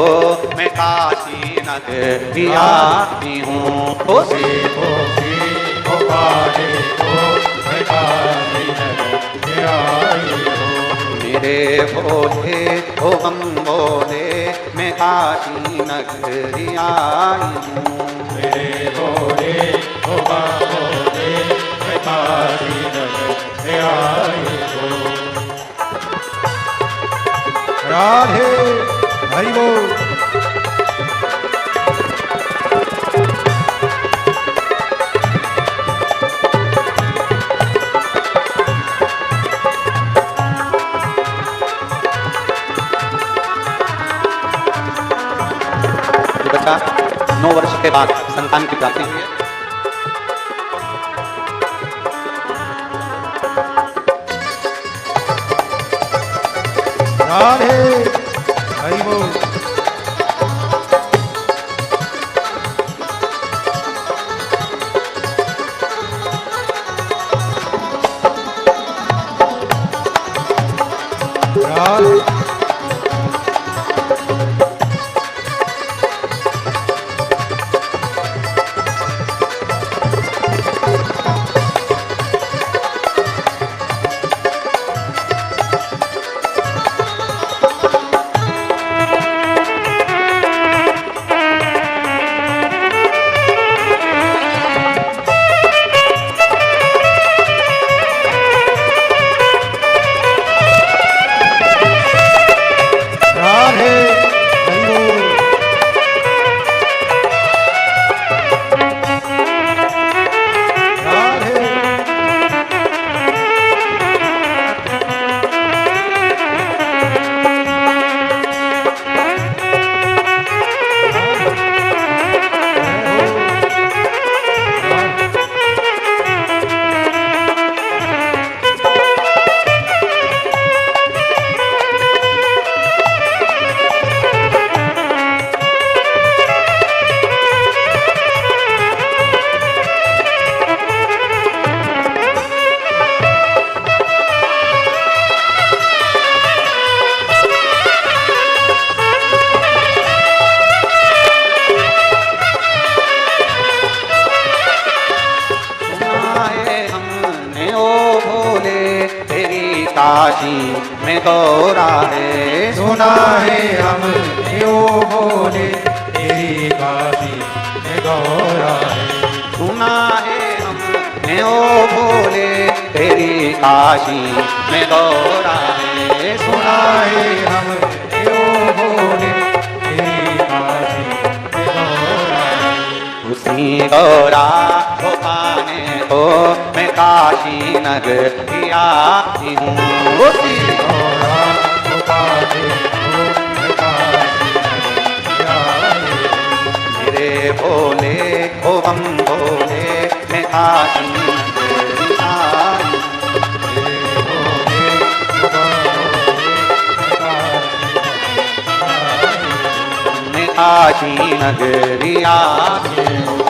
मैं काशी नगरिया आती हूँ। उसी भोले ओ पाने को मैं काशी नगरिया आई हूँ। मेरे भोले ओ बम भोले मैं काशी नगरिया आई हूँ। मेरे भोले ओ बम भोले मैं काशी नगरिया आई हूँ। राधे हरि बोल। बच्चा 9 वर्ष के बाद संतान की प्राप्ति हुई है। राधे हरि बोल। राधे है हमने ओ बोले तेरी काशी में गौरा है। सुना है हमने ओ भोले तेरी काशी में गौरा है। सुना है हमने ओ बोले तेरी काशी में गौरा है। उसी गौरा को पाने को मैं काशी नगरी आई हूँ। उसी गौरा को पाने को मैं काशी नगरी आई हूँ। मेरे भोले ओ बम भोले मैं काशी नगरी आई हूँ। मैं काशी नगरी आई हूँ।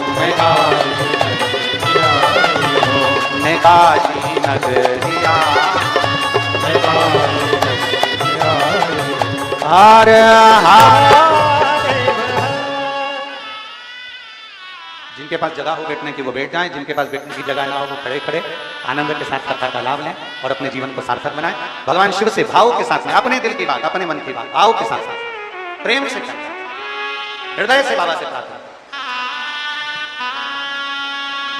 मैं काशी नगरी आई हूँ। हर हर। जिनके पास जगह हो बैठने की वो बैठ जाएं, जिनके पास बैठने की जगह ना हो वो खड़े खड़े आनंद के साथ कथा का लाभ लें और अपने जीवन को सार्थक बनाएं। भगवान शिव से भाव के साथ में अपने दिल की बात, अपने मन की बात भाव के साथ साथ प्रेम से करें, हृदय से बाबा से प्रार्थना।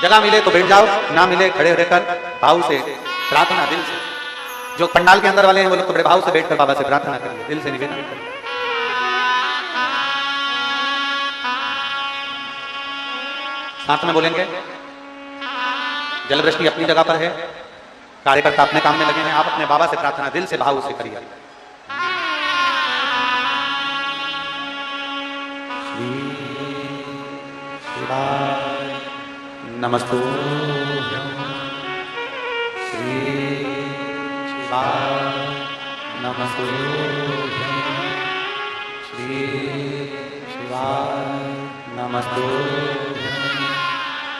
जगह मिले तो बैठ जाओ, ना मिले खड़े रहकर भाव से प्रार्थना दिल से। जो पंडाल के अंदर वाले हैं वो लोग तो बड़े भाव से बैठकर बाबा से प्रार्थना करेंगे, दिल से निवेदन करेंगे। साथ में बोलेंगे जलवृष्टि अपनी जगह पर है, कार्यकर्ता अपने काम में लगे हैं, आप अपने बाबा से प्रार्थना दिल से भाव से करिए। श्री शिवाय नमस्तुभ्यं। श्री शिवाय नमस्तुभ्यं। श्री शिवाय नमस्तुभ्यं।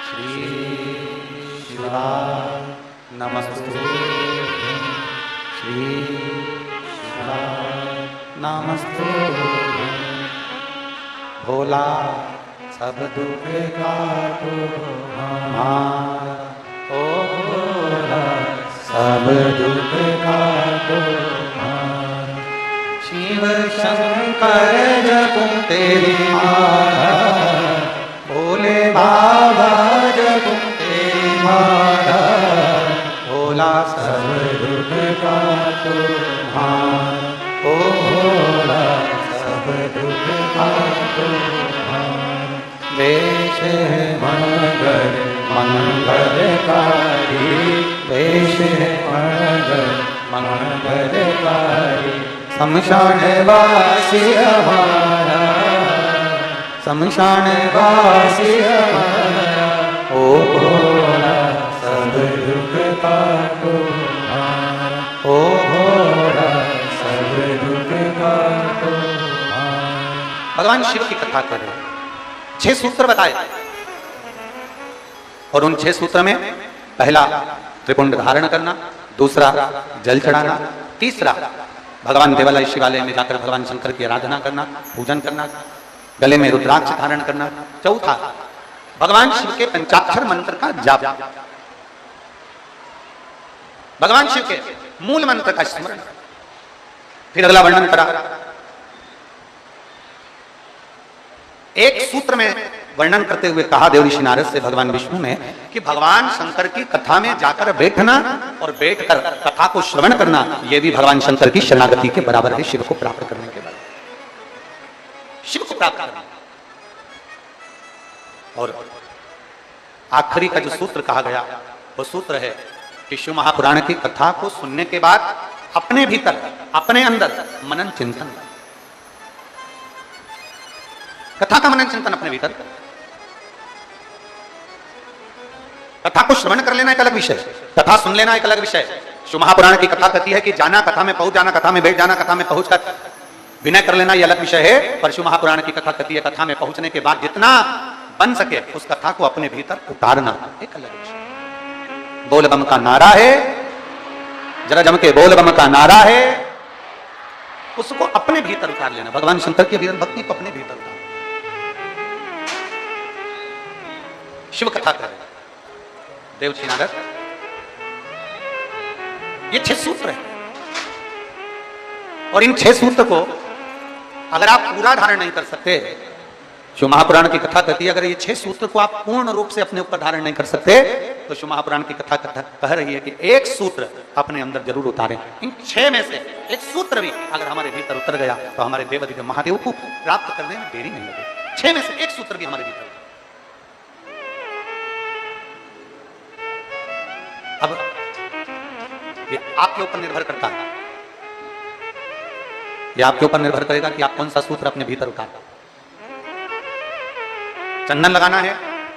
श्री शिवाय नमस्तुभ्यं। श्री शिवाय नमस्तुभ्यं। भोला सब दुख काटो हमारा, ओ भोला सब दुख काटो हमारा। शिव शंकर जपूं तेरी माला, भोले बाबा जपूं तेरी माला। भोला सब दुख काटो हमारा, ओ भोला सब दुख काटो हमारा। वेश है मंगल मंगलकारी, वेश है मंगल मंगलकारी। शमशान वासी हमारा, शमशान वासी हमारा। ओ भोला सब दुख काटो हमारा, ओ भोला सब दुख काटो हमारा। भगवान शिव की कथा करें, 6 सूत्र बताए और उन 6 सूत्र में पहला त्रिपुंड धारण करना, दूसरा जल चढ़ाना, तीसरा भगवान देवालय शिवालय में जाकर भगवान शंकर की आराधना करना, पूजन करना, गले में रुद्राक्ष धारण करना, चौथा भगवान शिव के पंचाक्षर मंत्र का जाप, भगवान शिव के मूल मंत्र का स्मरण। फिर अगला वर्णन करा, एक सूत्र में वर्णन करते हुए कहा देव ऋषि नारद से भगवान विष्णु ने कि भगवान शंकर की कथा में जाकर बैठना और बैठकर कथा को श्रवण करना, यह भी भगवान शंकर की शरणागति के बराबर है, शिव को प्राप्त करने के बाद, शिव को प्राप्त करना। और आखिरी का जो सूत्र कहा गया वो सूत्र है कि शिव महापुराण की कथा को सुनने के बाद अपने भीतर, अपने अंदर मनन चिंतन, कथा का मनन चिंतन अपने भीतर, कथा को श्रवण कर लेना एक अलग विषय, कथा सुन लेना एक अलग विषय। शिव महापुराण की कथा कहती है कि जाना, कथा में पहुंच जाना, कथा में बैठ जाना, कथा में पहुंचकर विनय कर लेना, यह अलग विषय है। पर शिव महापुराण की कथा कहती है कथा में पहुंचने के बाद जितना बन सके उस कथा को अपने भीतर उतारना एक अलग विषय। बोल बम का नारा है, जरा जम के बोल बम का नारा है, उसको अपने भीतर उतार लेना, भगवान शंकर की भक्ति को अपने भीतर उतार। शिव कथा करें देव ऋषि नारद, ये 6 सूत्र है और इन 6 सूत्र को अगर आप पूरा धारण नहीं कर सकते, शिव महापुराण की कथा कहती है अगर ये 6 सूत्र को आप पूर्ण रूप से अपने ऊपर धारण नहीं कर सकते तो शिव महापुराण की कथा कह रही है कि एक सूत्र अपने अंदर जरूर उतारें। इन 6 में से एक सूत्र भी अगर हमारे भीतर उतर गया तो हमारे देवाधिदेव महादेव को प्राप्त करने में देरी नहीं लगेगी। 6 में से एक सूत्र भी हमारे भीतर। अब ये आपके ऊपर निर्भर करता है, ये आपके ऊपर निर्भर करेगा कि आप कौन सा सूत्र अपने भीतर उतारते। चंदन लगाना है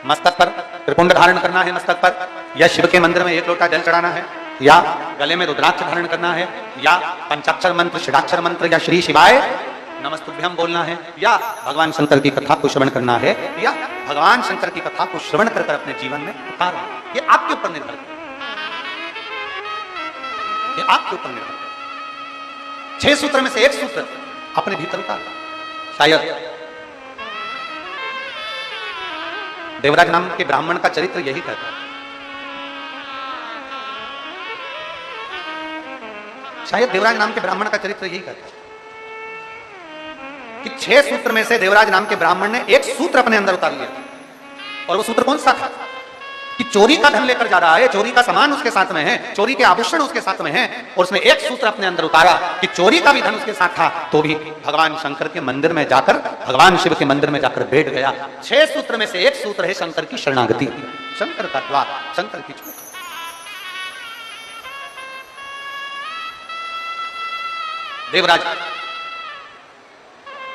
मस्तक पर, त्रिपुंड धारण करना है मस्तक पर, या शिव के मंदिर में 1 लोटा जल चढ़ाना है, या गले में रुद्राक्ष धारण करना है, या पंचाक्षर मंत्र, षडाक्षर मंत्र, या श्री शिवाय नमस्तुभ्यम बोलना है, या भगवान शंकर की कथा को श्रवण करना है, या भगवान शंकर की कथा को श्रवण कर अपने जीवन में उतारना। ये आपके ऊपर निर्भर है, ये आपके ऊपर निर्भर है। 6 सूत्र में से एक सूत्र अपने भीतर उतारना। शायद देवराज नाम के ब्राह्मण का चरित्र यही कहता है। शायद देवराज नाम के ब्राह्मण का चरित्र यही कहता है कि 6 सूत्र में से देवराज नाम के ब्राह्मण ने एक सूत्र अपने अंदर उतार लिया। और वो सूत्र कौन सा था कि चोरी का धन लेकर जा रहा है, चोरी का सामान उसके साथ में है, चोरी के आभूषण उसके साथ में है, और उसने एक सूत्र अपने अंदर उतारा कि चोरी का भी धन उसके साथ था तो भी भगवान शंकर के मंदिर में जाकर, भगवान शिव के मंदिर में जाकर बैठ गया। 6 सूत्र में से एक सूत्र है शंकर की शरणागति, शंकर का द्वार, शंकर की चोरी। देवराज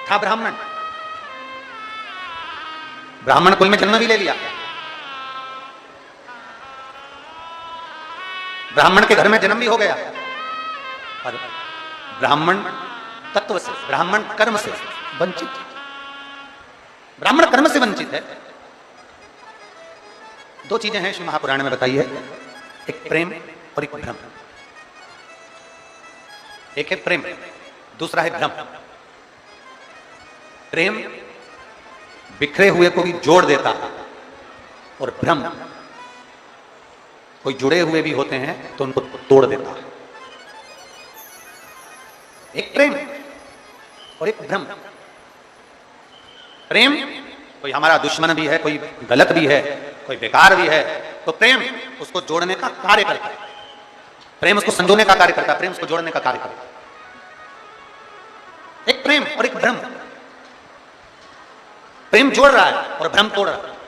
था ब्राह्मण, ब्राह्मण कुल में जन्म भी ले लिया, ब्राह्मण के घर में जन्म भी हो गया, और ब्राह्मण तत्व से, ब्राह्मण कर्म से वंचित, ब्राह्मण कर्म से वंचित है। 2 चीजें हैं शिव महापुराण में बताई है, एक प्रेम और एक भ्रम। एक है प्रेम, दूसरा है भ्रम। प्रेम बिखरे हुए को भी जोड़ देता है, और भ्रम कोई जुड़े हुए भी होते हैं तो उनको तोड़ देता है। एक प्रेम और एक भ्रम। प्रेम कोई हमारा दुश्मन भी है, कोई गलत भी है, कोई बेकार भी है, तो प्रेम उसको जोड़ने का कार्य करता है, प्रेम उसको संजोने का कार्य करता है, प्रेम उसको जोड़ने का कार्य करता है। एक प्रेम और एक भ्रम। प्रेम जोड़ रहा है और भ्रम तोड़ रहा है।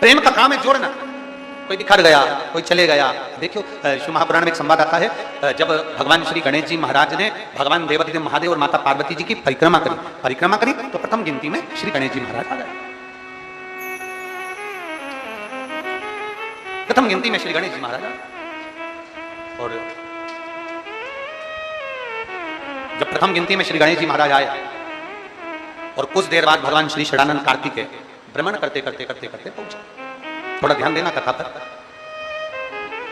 प्रेम का काम है जोड़ना। कोई बिखर गया, कोई चले गया। देखियो शिव महापुराण में एक संवाद आता है, जब भगवान श्री गणेश जी महाराज ने भगवान देवाधिदेव महादेव और माता पार्वती जी की परिक्रमा करी तो प्रथम गिनती में श्री गणेश जी महाराज आ गए। प्रथम गिनती में श्री गणेश जी महाराज आए, और जब प्रथम गिनती में श्री गणेश जी महाराज आए और कुछ देर बाद भगवान श्री षडानंद कार्तिकेय भ्रमण करते करते पहुंचे। थोड़ा ध्यान देना कथा पर,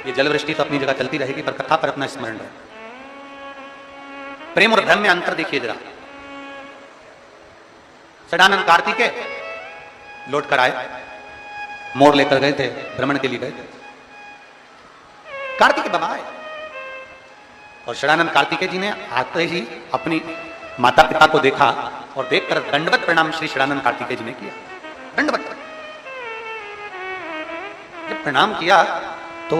ये जल वृष्टि तो अपनी जगह चलती रहेगी पर कथा पर अपना स्मरण रहे। प्रेम और भ्रम में अंतर देखिए जरा। षडानंद कार्तिकेय लौट कर आए, मोर लेकर गए थे, भ्रमण के लिए गए थे। कार्तिकेय बाबा आए और षडानंद कार्तिकेय जी ने आते ही अपनी माता पिता को देखा और देखकर दंडवत प्रणाम श्री षडानंद कार्तिकेय जी ने किया। दंडवत जब प्रणाम किया तो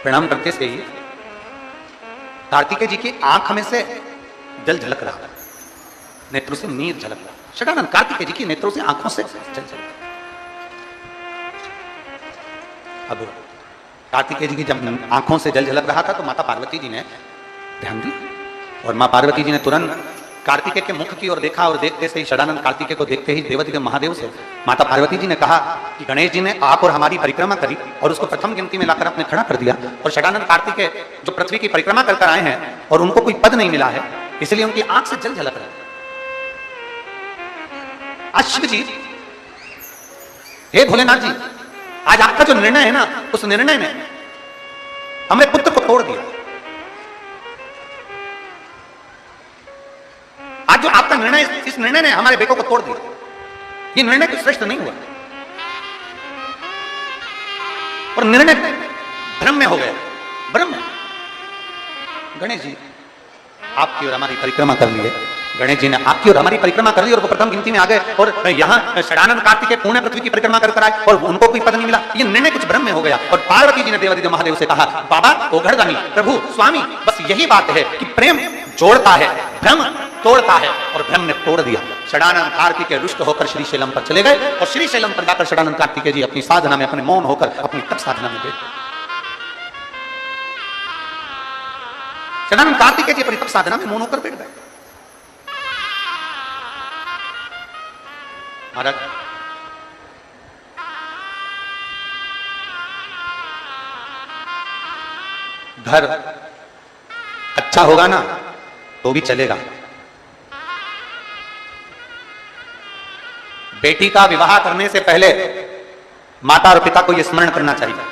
प्रणाम करते से ही कार्तिकेय जी की आंख में से जल झलक रहा, नेत्रों से नीर झलक रहा। षडानंद कार्तिकेय जी की नेत्रों से, आंखों से जल झलक। अब कार्तिकेय जी की जब आंखों से जल झलक रहा था तो माता पार्वती जी ने ध्यान दी और मां पार्वती जी ने तुरंत कार्तिकेय के मुख की ओर देखा, और देखते से ही षडानंद कार्तिकेय को देखते ही देवाधिदेव महादेव से माता पार्वती जी ने कहा कि गणेश जी ने आप और हमारी परिक्रमा करी और उसको प्रथम गिनती में लाकर अपने खड़ा कर दिया, और षडानंद कार्तिकेय जो पृथ्वी की परिक्रमा कर आए हैं और उनको कोई पद नहीं मिला है, इसलिए उनकी आंख से जल झलक रहा है। आज शिव जी, हे भोलेनाथ जी, आज आपका जो निर्णय है ना, उस निर्णय ने हमारे पुत्र को तोड़ दिया। आज जो आपका निर्णय, इस निर्णय ने हमारे बेटों को तोड़ दिया। ये निर्णय तो श्रेष्ठ नहीं हुआ, और निर्णय भ्रम ब्रह्म हो गया, ब्रह्म। गणेश जी आपकी और हमारी परिक्रमा कर ली है, गणेश जी ने आपकी और हमारी परिक्रमा कर ली और वो प्रथम गिनती में आ गए और यहाँ षडानंद कार्तिकेय पूर्ण पृथ्वी की परिक्रमा कर आए और उनको कोई पद नहीं मिला। ये निर्णय कुछ ब्रह्म में हो गया। और पार्वती जी ने देवादिदेव महादेव से कहा, बाबा ओघड़दानी प्रभु स्वामी, बस यही बात है कि प्रेम जोड़ता है, भ्रम तोड़ता है, और भ्रम ने तोड़ दिया। षडानंद कार्तिकेय रुष्ट होकर श्रीशैलम पर चले गए और श्रीशैलम पर जाकर षडानंद कार्तिकेय जी अपनी साधना में, अपने मौन होकर अपनी तप साधना में बैठ गए। षडानंद कार्तिकेय जी अपनी तप साधना में मौन होकर बैठ गए। महाराज घर अच्छा होगा ना तो भी चलेगा। बेटी का विवाह करने से पहले माता और पिता को यह स्मरण करना चाहिए,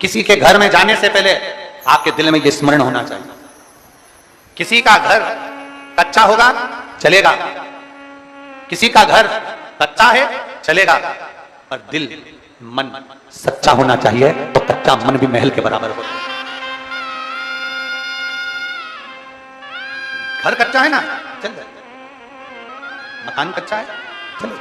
किसी के घर में जाने से पहले आपके दिल में यह स्मरण होना चाहिए, किसी का घर कच्चा होगा चलेगा, किसी का घर कच्चा है चलेगा, पर दिल मन सच्चा होना चाहिए, तो कच्चा मन भी महल के बराबर होता है। घर कच्चा है ना चल जाए, मकान कच्चा है चलो,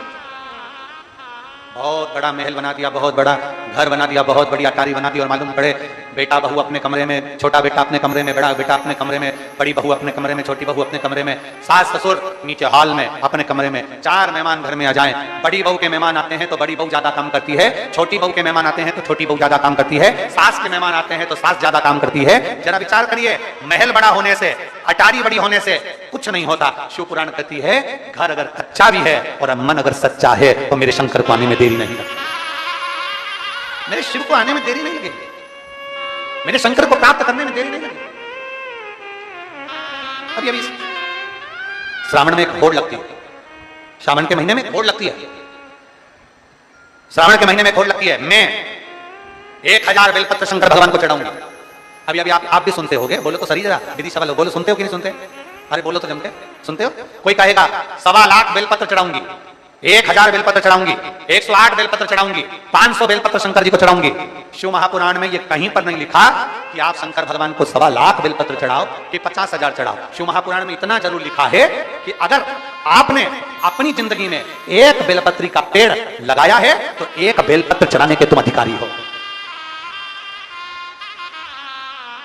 बहुत बड़ा महल बना दिया, बहुत बड़ा घर बना दिया, बहुत बड़ी अटारी बना दी, और मालूम पड़े बेटा बहू अपने कमरे में, छोटा बेटा अपने कमरे में, बड़ा बेटा अपने कमरे में, बड़ी बहू अपने कमरे में, छोटी बहू अपने कमरे में, सास ससुर नीचे हॉल में अपने कमरे में, 4 मेहमान घर में आ जाएं। बड़ी बहू के मेहमान आते हैं तो बड़ी बहू ज्यादा काम करती है, छोटी बहू के मेहमान आते हैं तो छोटी बहू ज्यादा काम करती है, सास के मेहमान आते हैं तो सास ज्यादा काम करती है। जरा विचार करिए, महल बड़ा होने से, अटारी बड़ी होने से कुछ नहीं होता। शिव पुराण कहती है, घर अगर कच्चा भी है और मन अगर सच्चा है तो मेरे शंकर को आने में देरी नहीं लगती, मेरे शिव को आने में देरी नहीं लगेगी, मेरे शंकर को प्राप्त करने में देरी नहीं लगेगी। अभी श्रावण में एक होड़ लगती है, श्रावण के महीने में होड़ लगती है, श्रावण के महीने में होड़ लगती है। मैं 1000 बेलपत्र शंकर भगवान को चढ़ाऊंगा। अभी अभी आप भी सुनते होगे, बोलो तो सही जरा, विधि सवाल बोलो, सुनते हो कि नहीं सुनते? अरे बोलो तो जमके, सुनते हो? कोई कहेगा 1.25 लाख बेलपत्र चढ़ाऊंगी, 1000 बेलपत्र चढ़ाऊंगी, 108 बेलपत्र चढ़ाऊंगी, 500 बेलपत्र शंकर जी को चढ़ाऊंगी। शिव महापुराण में ये कहीं पर नहीं लिखा कि आप शंकर भगवान को 1.25 लाख बेलपत्र चढ़ाओ कि 50,000 चढ़ाओ। शिव महापुराण में इतना जरूर लिखा है कि अगर आपने अपनी जिंदगी में एक बेलपत्री का पेड़ लगाया है तो एक बेलपत्र चढ़ाने के तुम अधिकारी हो।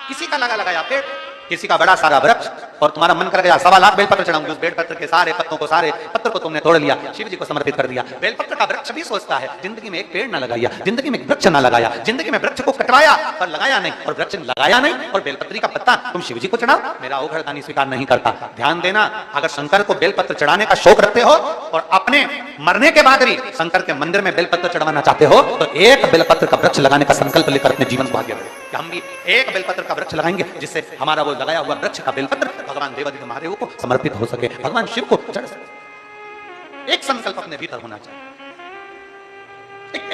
किसी का लगाया पेड़, किसी का बड़ा सारा वृक्ष, और तुम्हारा मन कर गया 1.25 लाख बेलपत्र चढ़ाऊंगी, उस बेलपत्र के सारे पत्तों को, सारे पत्थर को तुमने तोड़ लिया, शिव जी को समर्पित कर दिया। बेलपत्र का वृक्ष भी सोचता है, जिंदगी में एक पेड़ ना लगाया, जिंदगी में एक वृक्ष ना लगाया, जिंदगी में वृक्ष को कटवाया पर लगाया नहीं, और वृक्ष लगाया नहीं और बेलपत्री का पत्ता तुम शिव जी को चढ़ाओ, मेरा ओघड़दानी स्वीकार नहीं करता। ध्यान देना, अगर शंकर को बेलपत्र चढ़ाने का शौक रखते हो और अपने मरने के बाद भी शंकर के मंदिर में बेलपत्र चढ़वाना चाहते हो तो एक बेलपत्र का वृक्ष लगाने का संकल्प लेकर अपने जीवन को आगे बढ़े कि हम भी एक बेलपत्र का वृक्ष लगाएंगे, जिससे हमारा वो लगाया हुआ वृक्ष का बेलपत्र भगवान देवादिदेव महादेव को समर्पित हो सके, भगवान शिव को चढ़ सके। एक संकल्प अपने भीतर होना चाहिए।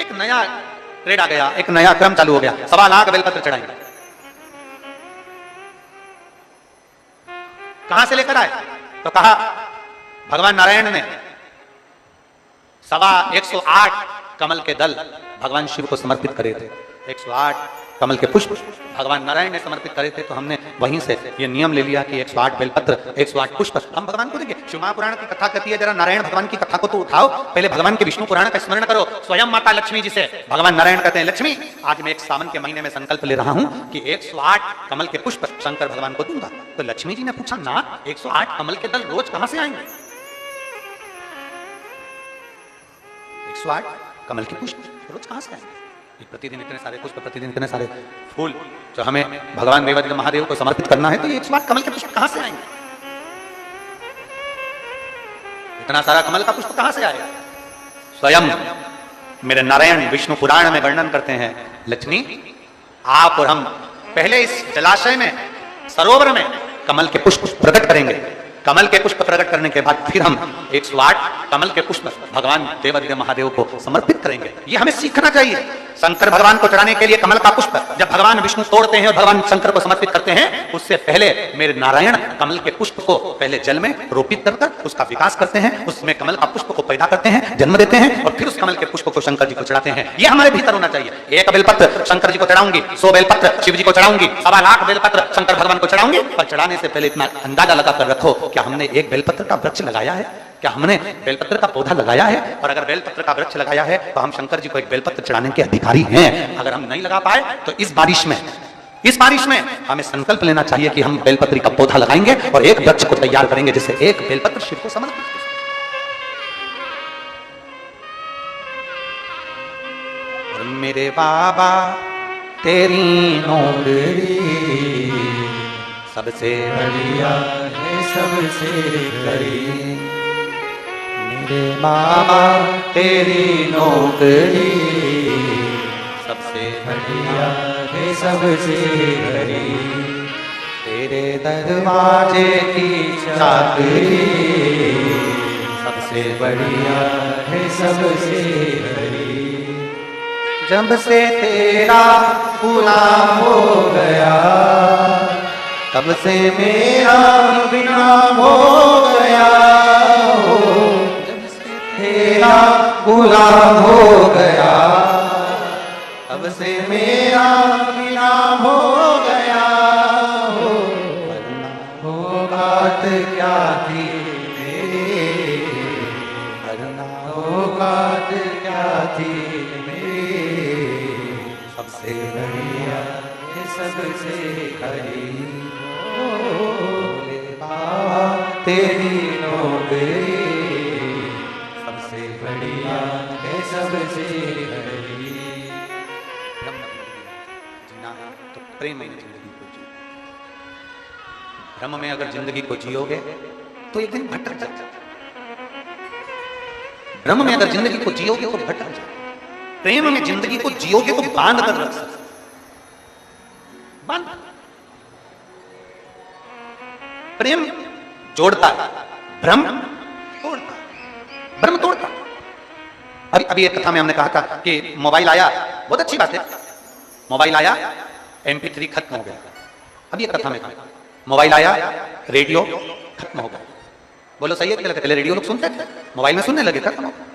एक नया ट्रेड आ गया, एक नया क्रम चालू हो गया, 1.25 लाख बेलपत्र चढ़ाएंगे। कहां से लेकर आए? तो कहा भगवान नारायण ने 108 कमल के दल भगवान शिव को समर्पित करे थे, 108 कमल के पुष्प भगवान नारायण ने समर्पित करे थे। तो हमने वहीं से ये नियम ले लिया कि 108 बेलपत्र, 108 पुष्प हम भगवान को देंगे। शिव महापुराण की कथा कहती है, जरा नारायण भगवान की कथा को तो उठाओ, पहले भगवान के विष्णु पुराण का स्मरण करो। स्वयं माता लक्ष्मी जी से भगवान नारायण कहते हैं, लक्ष्मी आज मैं एक सावन के महीने में संकल्प ले रहा हूं कि 108 कमल के पुष्प शंकर भगवान को दूंगा। तो लक्ष्मी जी ने पूछा, ना 108 कमल के दल रोज कहां से आएंगे? 108 कमल के पुष्प रोज कहां से आएंगे? प्रतिदिन इतने सारे पुष्प, प्रतिदिन इतने सारे फूल जो हमें भगवान देवादिदेव महादेव को समर्पित करना है, तो ये 108 कमल के पुष्प कहां से आएंगे? इतना सारा कमल का पुष्प कहां से आएगा? स्वयं मेरे नारायण विष्णु पुराण में वर्णन करते हैं, लक्ष्मी आप और हम पहले इस जलाशय में, सरोवर में कमल के पुष्प प्रकट करेंगे। कमल के पुष्प प्रकट करने के बाद फिर हम 108 कमल के पुष्प भगवान देवादिदेव महादेव को समर्पित करेंगे। ये हमें सीखना चाहिए। शंकर भगवान को चढ़ाने के लिए कमल का पुष्प जब भगवान विष्णु तोड़ते हैं और भगवान शंकर को समर्पित करते हैं, उससे पहले मेरे नारायण कमल के पुष्प को पहले जल में रोपित कर उसका विकास करते हैं, उसमें कमल का पुष्प को पैदा करते हैं, जन्म देते हैं और फिर उस कमल के पुष्प को शंकर जी को चढ़ाते हैं। ये हमारे भीतर होना चाहिए। एक बेलपत्र शंकर जी को चढ़ाऊंगी, 100 बेलपत्र शिव जी को चढ़ाऊंगी, 1.25 लाख बेलपत्र शंकर भगवान को चढ़ाऊंगी। पर चढ़ाने से पहले इतना अंदाजा लगाकर रखो, क्या हमने एक बेलपत्र का वृक्ष लगाया है? क्या हमने बेलपत्र का पौधा लगाया है? और अगर बेलपत्र का वृक्ष लगाया है तो हम शंकर जी को एक बेलपत्र चढ़ाने के अधिकारी हैं। अगर हम नहीं लगा पाए तो इस बारिश में हमें संकल्प लेना चाहिए कि हम बेलपत्री का पौधा लगाएंगे और एक वृक्ष को तैयार करेंगे जिससे एक बेलपत्र शिव को समर्पित। और मेरे बाबा तेरी नौकरी सबसे बढ़िया है, सबसे करी। मेरे बाबा तेरी नौकरी सबसे बढ़िया है, सबसे करी। तेरे दरवाजे की चाकरी सबसे बढ़िया है, सबसे करी। जब से तेरा गुलाम हो गया तब से मेरा बिना हो गया। जब से तेरा गुलाम हो गया तब से मेरा बिना हो गया। वरना वो बात क्या थी मेरी, वरना वो बात क्या थी मेरी। सबसे बढ़िया सबसे खरी तेरी नौकरी सबसे बढ़िया है, सबसे बड़ी। जीना तो प्रेम में जिंदगी को जियो। भ्रम में अगर जिंदगी को जियोगे तो एक दिन भटक जाओगे। भ्रम में अगर जिंदगी को जियोगे तो भटक जाओगे। प्रेम में जिंदगी को जियोगे तो बांध कर रख सकते। प्रेम जोड़ता है, भ्रम तोड़ता। भ्रम तोड़ता। अभी एक कथा में हमने कहा था कि मोबाइल आया, बहुत अच्छी बात है, मोबाइल आया, MP3 खत्म हो गया। अभी एक कथा में कहा मोबाइल आया, रेडियो खत्म हो गया। बोलो सही है क्या? पहले रेडियो लोग सुनते थे, मोबाइल में सुनने लगे, खत्म हो गया।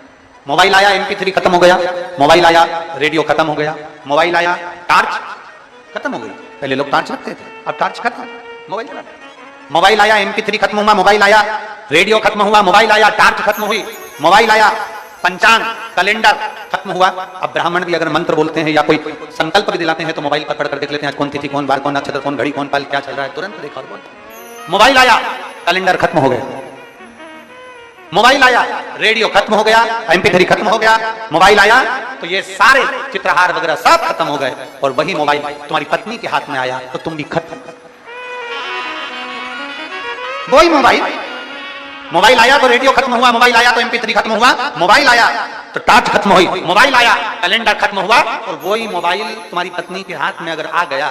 मोबाइल आया, MP3 खत्म हो गया। मोबाइल आया, रेडियो खत्म हो गया। मोबाइल आया, टार्च खत्म हो गई। पहले लोग टार्च रखते थे, अब टार्च खत्म, मोबाइल चला। मोबाइल आया, MP3 खत्म हुआ, मोबाइल आया, रेडियो खत्म हुआ, मोबाइल आया, टार्च खत्म हुई, मोबाइल आया, पंचांग कैलेंडर खत्म हुआ। अब ब्राह्मण भी अगर मंत्र बोलते हैं या कोई संकल्प भी दिलाते हैं तो मोबाइल पर पढ़कर देख लेते हैं आज कौन तिथि, कौन बार, कौन नक्षत्र, कौन घड़ी, कौन पल, क्या चल रहा है, तुरंत देखा और बोलते। मोबाइल आया, कैलेंडर खत्म हो गया। मोबाइल आया, रेडियो खत्म हो गया, MP3 खत्म हो गया। मोबाइल आया तो ये सारे चित्रहार वगैरह सब खत्म हो गए और वही मोबाइल तुम्हारी पत्नी के हाथ में आया तो तुम भी खत्म। वही मोबाइल आया तो रेडियो खत्म हुआ, मोबाइल आया तो MP3 खत्म हुआ, मोबाइल आया तो टार्च खत्म हुई, मोबाइल आया, कैलेंडर खत्म हुआ और वही मोबाइल तुम्हारी पत्नी के हाथ में अगर आ गया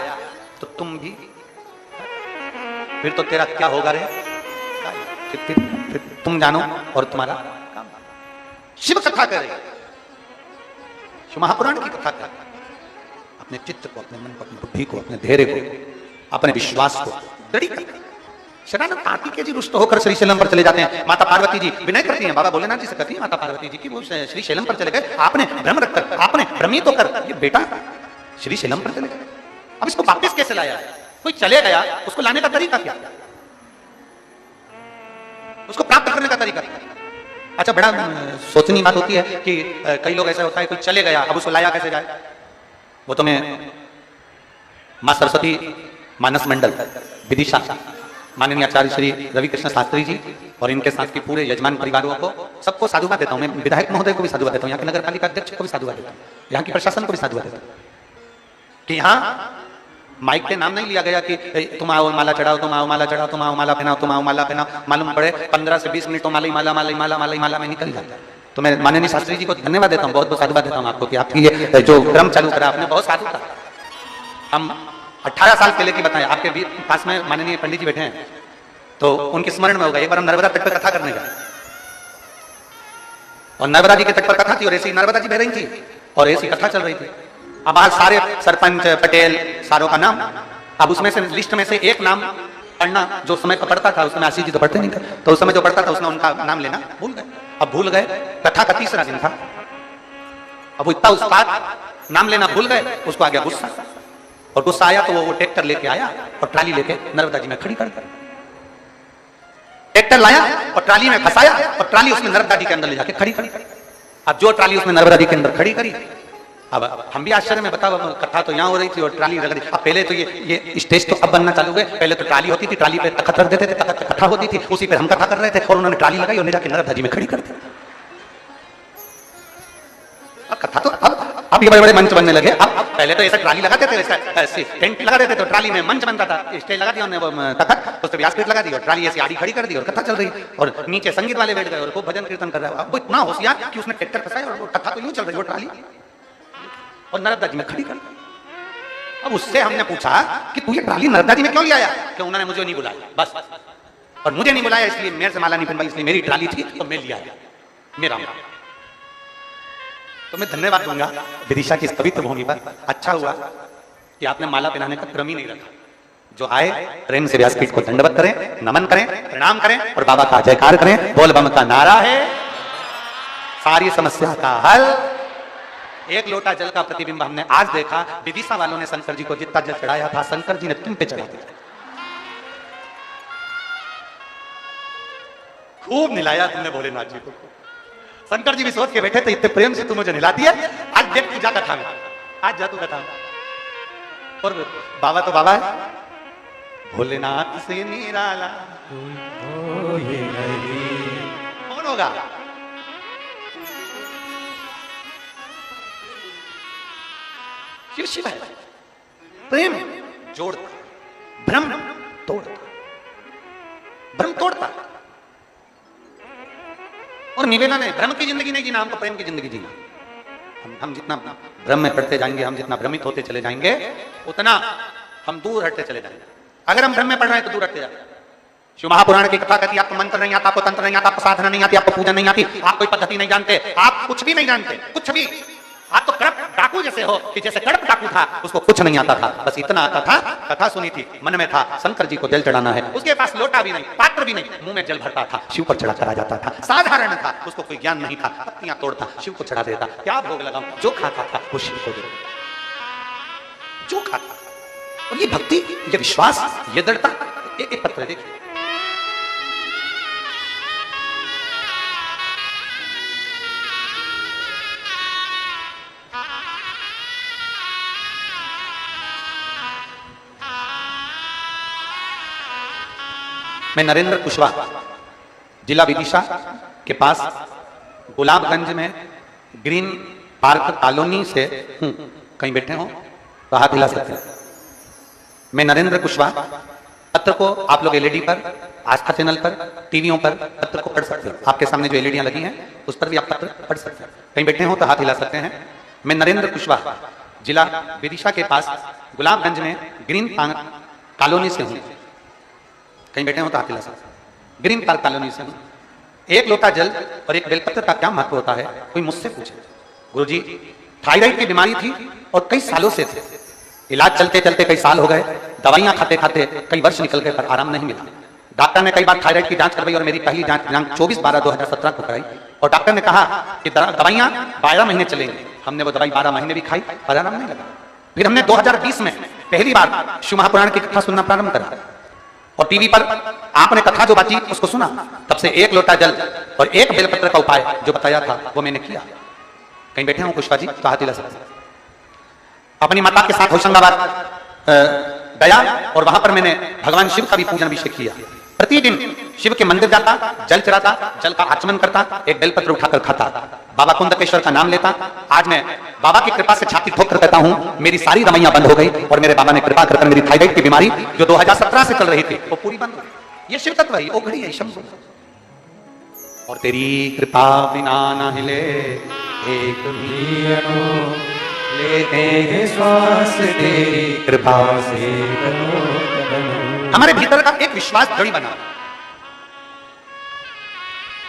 तो तुम भी, फिर तो तेरा क्या होगा रे? फिर तुम जानो और तुम्हारा काम। शिव कथा करे, शिव महापुराण की कथा करे। अपने चित्त को, अपने मन को, अपनी बुद्धि को, अपने धैर्य को, अपने विश्वास को दृढ़ कर। शरानंद कार्तिकेय जी रुष्ट होकर श्री शैलम पर चले जाते हैं। माता पार्वती जी विनय करती हैं, बाबा भोलेनाथ जी से कहती है माता पार्वती जी की वो श्री शैलम पर चले गए, आपने भ्रम रखकर, आपने भ्रमित होकर ये बेटा श्री शैलम पर चले गए। अब इसको वापस कैसे लाया? कोई चले गया, उसको लाने का तरीका क्या, उसको प्राप्त करने का तरीका क्या? अच्छा, बड़ा सोचनी बात होती है कि कई लोग ऐसा होता है कोई चले गया, अब उसको लाया कैसे जाए? वो तो मैं मां सरस्वती मानस मंडल विदिशा माननीय आचार्य श्री रवि कृष्ण शास्त्री जी और इनके साथ के पूरे यजमान परिवारों को सबको साधुवाद देता हूँ। मैं विधायक महोदय को भी साधुवाद देता हूँ, यहाँ के नगर पालिका अध्यक्ष को भी साधुवाद देता हूँ, यहाँ की प्रशासन को भी साधुवाद देता हूँ कि यहाँ माइक पे नाम नहीं लिया गया कि तुम आओ माला चढ़ाओ, तुम आओ माला चढ़ाओ, तुम आओ माला पहनाओ, तुम आओ माला पहनाओ। मालूम पड़े 15 से 20 मिनट तो माला माला माला माला माला माला में निकल जाता है। तो मैं माननीय शास्त्री जी को धन्यवाद देता हूँ, बहुत बहुत साधुवाद देता हूँ आपको कि आपकी ये जो क्रम चालू करा आपने बहुत साधु था। हम 18 साल पहले की बताएं, आपके पास में माननीय पंडित जी बैठे हैं तो उनके स्मरण में होगा एक बार हम नर्मदा तट पर कथा करने गए और नर्मदा जी के तट पर कथा थी और ऐसी नर्मदा जी बह रही थी और ऐसी कथा चल रही थी। अब आज सारे सरपंच पटेल सारों का नाम, अब उसमें से लिस्ट में से एक नाम पढ़ना जो समय पर पढ़ता था, उसमें आशीष जी तो पढ़ते नहीं थे, तो उस समय जो पढ़ता था उसने उनका नाम लेना भूल गए। अब भूल गए, कथा का तीसरा दिन था, अब वो इतना उस्ताद नाम लेना भूल गए, उसको आ गया गुस्सा, और गुस्सा आया तो वो ट्रैक्टर लेके आया और ट्राली लेके नर्मदा जी में खड़ी कर दी। ट्रैक्टर लाया और ट्राली में फंसाया और ट्राली उसमें नर्मदा जी के अंदर ले जाके खड़ी करी। अब जो ट्राली उसमें नर्मदा जी के अंदर खड़ी करी, अब हम भी आश्चर्य में, बताओ कथा तो यहाँ हो रही थी और ट्राली रख दी। अब पहले तो ये स्टेज तो अब बनना चालू हुए, पहले तो ट्राली होती थी, ट्राली पे तखत रख देते थे, तखत पे कथा होती थी, उसी पे हम कथा कर रहे थे, और उन्होंने ट्राली लगाई और ले जाके नर्मदा जी में खड़ी कर दी। अब कथा तो अब ये बड़े बड़े मंच बनने लगे। अब पहले तो ऐसा ट्राली लगाते थे, ऐसा टेंट लगा देते, तो ट्राली में मंच बनता था, स्टेज लगा दिया उन्होंने तखत, उस पर व्यासपीठ लगा दी और ट्राली ऐसी आड़ी खड़ी कर दी और कथा चल रही, और नीचे संगीत वाले बैठ गए और खूब भजन कीर्तन कर रहा है। अब वो इतना होशियार कि उसने ट्रैक्टर फंसाया और कथा तो यूं चल रही, वो ट्राली और नर्मदा जी में खड़ी कर। अब उससे हमने पूछा कि तू ये ट्राली नर्मदा जी में क्यों ले आया? कि उन्होंने मुझे नहीं बुलाया बस, और मुझे नहीं बुलाया इसलिए मेरे से माला नहीं पहनवाई, इसलिए मेरी ट्राली थी तो मैं लिया मेरा। तो मैं धन्यवाद दूंगा विदिशा की इस पवित्र भूमि पर, अच्छा हुआ कि आपने माला पहनाने का क्रम ही नहीं रखा। जो आए प्रेम से व्यासपीठ को दंडवत करें, नमन करें, प्रणाम करें और बाबा का जयकार करें। बोल बम का नारा है, सारी समस्या का हल। एक लोटा जल का प्रतिबिंब हमने आज देखा। विदिशा वालों ने शंकर जी को जितना जल चढ़ाया था, शंकर जी ने तुम पे चढ़ा दिया। खूब निलाया तुमने भोलेनाथ जी को। शंकर जी भी सोच के बैठे थे, इतने प्रेम से तुम मुझे निला दिया, आज देख पूजा कथा में, आज जा तू कथा में। और बाबा तो बाबा है, भोलेनाथ से निराला कौन होगा? शिव शिव है। प्रेम जोड़ता, भ्रम तोड़ता, भ्रम तोड़ता। और निवेदन है, भ्रम की जिंदगी नहीं जीना, हमको प्रेम की जिंदगी जीना। हम जितना भ्रम में पड़ते जाएंगे, हम जितना भ्रमित होते चले जाएंगे, उतना हम दूर हटते चले जाएंगे। अगर हम भ्रम में पड़ रहे हैं तो दूर हटते जाएंगे। शिव महापुराण की कथा कहती है, आपको मंत्र नहीं आता, आपको तंत्र नहीं आता, आपको साधना नहीं आती, आपको पूजा नहीं आती, आप कोई पद्धति नहीं जानते, आप कुछ भी नहीं जानते, कुछ भी। आप तो कड़प डाकू जैसे हो कि जैसे कड़प डाकू था, उसको कुछ नहीं आता था, बस इतना आता था, कथा सुनी थी, मन में था शंकर जी को जल चढ़ाना है। उसके पास लोटा भी नहीं, पात्र भी नहीं, मुंह में जल भरता था, शिव पर चढ़ा चढ़ा जाता था। साधारण था, उसको कोई ज्ञान नहीं था, पत्तियां तोड़ता, शिव को चढ़ा देता। क्या भोग लगाऊं? जो खाता था वो शिव को दे, जो खाता। और ये भक्ति, ये विश्वास, ये दृढ़ता। एक पत्र देखिए, मैं नरेंद्र कुशवाहा, जिला विदिशा के पास गुलाबगंज में ग्रीन पार्क कॉलोनी से हूं। कहीं बैठे हो तो हाथ हिला सकते हैं। मैं नरेंद्र कुशवाहा। पत्र को आप लोग एलईडी पर, आस्था चैनल पर, टीवियों पर पत्र को पढ़ सकते हो। आपके सामने जो एलईडियां लगी हैं उस पर भी आप पत्र पढ़ सकते हैं। कहीं बैठे हो तो हाथ हिला सकते हैं। मैं नरेंद्र कुशवाहा, जिला विदिशा के पास गुलाबगंज में ग्रीन पार्क कॉलोनी से हूं। कहीं बैठे हो तो हाथ हिला सकते हैं। ग्रीन पार्क कॉलोनी से हूं। एक लोटा जल और एक बेलपत्र का क्या महत्व होता है? कोई मुझसे पूछे। गुरुजी, थायराइड की बीमारी थी और कई सालों से थे, इलाज चलते चलते कई साल हो गए, दवाइयां खाते खाते कई वर्ष निकल गए पर आराम नहीं मिला। डॉक्टर ने कई बार थायराइड की जांच करवाई और मेरी पहली जांच दिनांक 24/12/2017 को कराई और डॉक्टर ने कहा कि दवाइयां 12 महीने चलेंगी। हमने वो दवाई 12 महीने भी खाई पर आराम नहीं लगा। फिर हमने 2020 में पहली बार शिव महापुराण की कथा सुनना प्रारंभ करा और टीवी पर आपने कथा जो बाती उसको सुना। तब से एक लोटा जल और एक बेलपत्र का उपाय जो बताया था वो मैंने किया। कहीं बैठे हो पुष्पा जी तो हाथ हिला सकते। अपनी माता के साथ होशंगाबाद गया और वहां पर मैंने भगवान शिव का भी पूजन अभिषेक किया। प्रतिदिन शिव के मंदिर जाता, जल चढ़ाता, जल का आचमन करता, एक बेलपत्र उठाकर खाता, बाबा कुंदकेश्वर का नाम लेता। आज मैं बाबा की कृपा से छाती ठोक कर कहता हूं, मेरी सारी दवाइयां बंद हो गई और मेरे बाबा ने कृपा कर मेरी थायराइड की बीमारी जो 2017 से चल रही थी वो पूरी बंद हो गई। ये शिव तत्व है, ओघड़ी है शंभु। और तेरी कृपा बिना न हिले एक भी लेते हैं श्वास, तेरी कृपा से हमारे भीतर का एक विश्वास दृढ़ बना।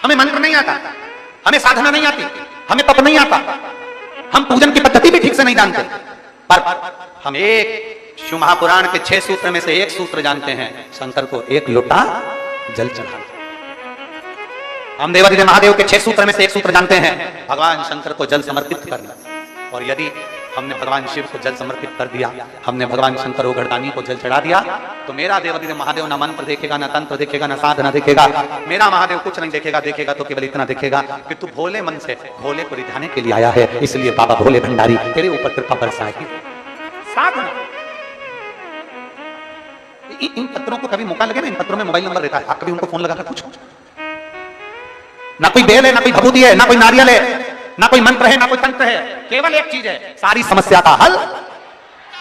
हमें मंत्र नहीं आता, हमें साधना नहीं आती, हमें तप नहीं आता, हम पूजन की पद्धति भी ठीक से नहीं जानते, पर हम एक शिव महापुराण के 6 सूत्र में से एक सूत्र जानते हैं, शंकर को एक लोटा जल चढ़ाना। हम देवादिदेव महादेव के 6 सूत्र में से एक सूत्र जानते हैं, भगवान शंकर को जल समर्पित करना। और यदि हमने भगवान शिव को जल समर्पित कर दिया, हमने भगवान शंकर ओघड़दानी को जल चढ़ा दिया, तो मेरा देवादिदेव महादेव ना मंत्र देखेगा, ना तंत्र देखेगा, ना साधना देखेगा। मेरा महादेव कुछ नहीं देखेगा, देखेगा तो केवल इतना देखेगा कि तू भोले मन से भोले को रिझाने के लिए आया है, इसलिए बाबा भोले भंडारी तेरे ऊपर कृपा बरसाएगी। साधना। इन पत्रों को कभी मौका लगे ना, इन पत्रों में मोबाइल नंबर रहता है, आप कभी उनको फोन लगाकर पूछो। ना कोई बेल है, ना कोई भभूति है, ना कोई नारियल है, ना कोई मंत्र है, ना कोई तंत्र है, केवल एक चीज है, सारी समस्या का हल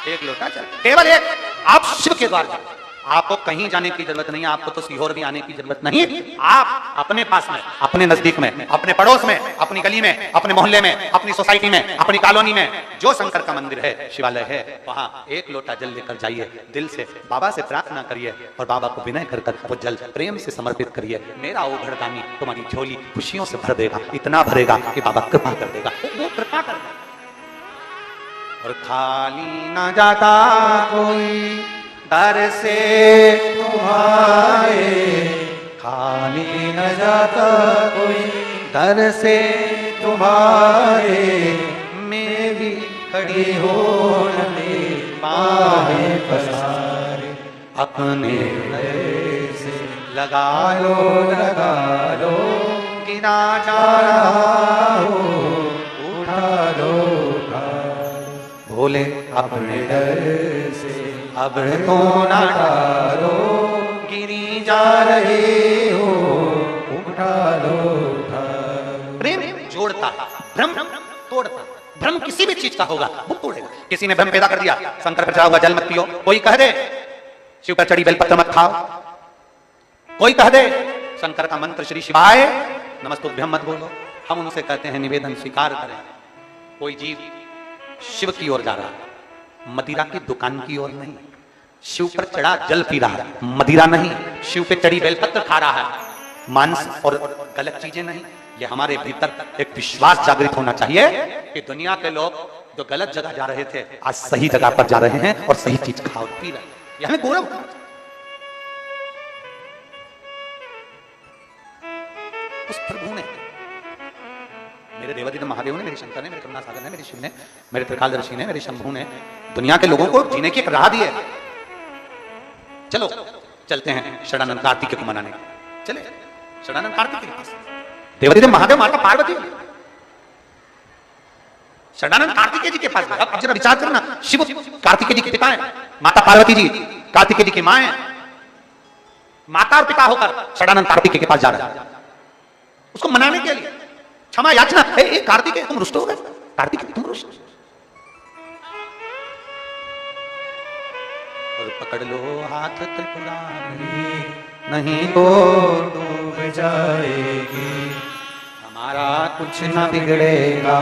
एक लोटा जल। केवल एक, आप शिव के द्वार जाओ। आपको कहीं जाने की जरूरत नहीं है, आपको तो सीहोर भी आने की जरूरत नहीं। आप अपने पास में, अपने नजदीक में, अपने पड़ोस में, अपनी गली में, अपने मोहल्ले में, अपनी सोसाइटी में, अपनी कॉलोनी में जो शंकर का मंदिर है, शिवालय है, वहां एक लोटा जल लेकर जाइए। दिल से बाबा से प्रार्थना करिए और बाबा को विनय कर वो जल प्रेम से समर्पित करिए। मेरा ओघड़दानी तुम्हारी झोली खुशियों से भर देगा, इतना भरेगा कि बाबा कृपा कर देगा, वो कृपा कर देगा। और खाली ना जाता कोई दर से तुम्हारे, खाली न जाता कोई दर से तुम्हारे, मैं भी खड़ी हो ले पाए पसारे। अपने गले से लगा लो गिना जा रहा हो, उठा लो भोले अपने डर से अब तो ना डालो, गिरी जा रहे हो, उठा लो। प्रेम जोड़ता, भ्रम तोड़ता। भ्रम किसी भी चीज का होगा वो तोड़ेगा। किसी ने भ्रम पैदा कर दिया, शंकर पर चढ़ा हुआ जल मत पियो, कोई कह दे शिव पर चढ़ी बेलपत्र मत खाओ, कोई कह दे शंकर का मंत्र श्री शिवाय नमस्तुभ्यम मत बोलो। हम उनसे कहते हैं निवेदन स्वीकार करें। कोई जीव शिव की ओर जा रहा है, मदिरा की दुकान की ओर नहीं। शिव पर चढ़ा जल पी रहा है, मदिरा नहीं। शिव पे चढ़ी बेलपत्र खा रहा है, मांस और गलत चीजें नहीं। ये हमारे भीतर एक विश्वास जागृत होना चाहिए कि दुनिया के लोग जो गलत जगह जा रहे थे आज सही जगह पर जा रहे हैं और सही चीज खा और पी रहे हैं। ये हमें गौरव होना चाहिए। उस प्रभु ने, मेरे देवादिदेव महादेव ने, मेरे शंकर ने, मेरे करुणा सागर ने, मेरे शिव ने, मेरे त्रिकालदर्शी ने, मेरे शंभु ने दुनिया के लोगों को जीने की एक राह दी है। चलो चलते हैं षडानंद कार्तिकेय को मनाने। चले षडानंद कार्तिकेय के पास। देवादिदेव महादेव माता पार्वती, षडानंद कार्तिकेय जी के पास। अब जरा विचार करना, शिव कार्तिकेय जी के पिता है, माता पार्वती जी कार्तिकेय जी की मां है। माता और पिता होकर षडानंद कार्तिकेय के पास जा रहा है उसको मनाने के लिए, क्षमा याचना। कार्तिकेय तुम रुष्ट हो गए, कार्तिकेय तुम रुष्ट, और पकड़ लो हाथ त्रिपुरारी, नहीं तो डूब जाएगी, हमारा कुछ न बिगड़ेगा,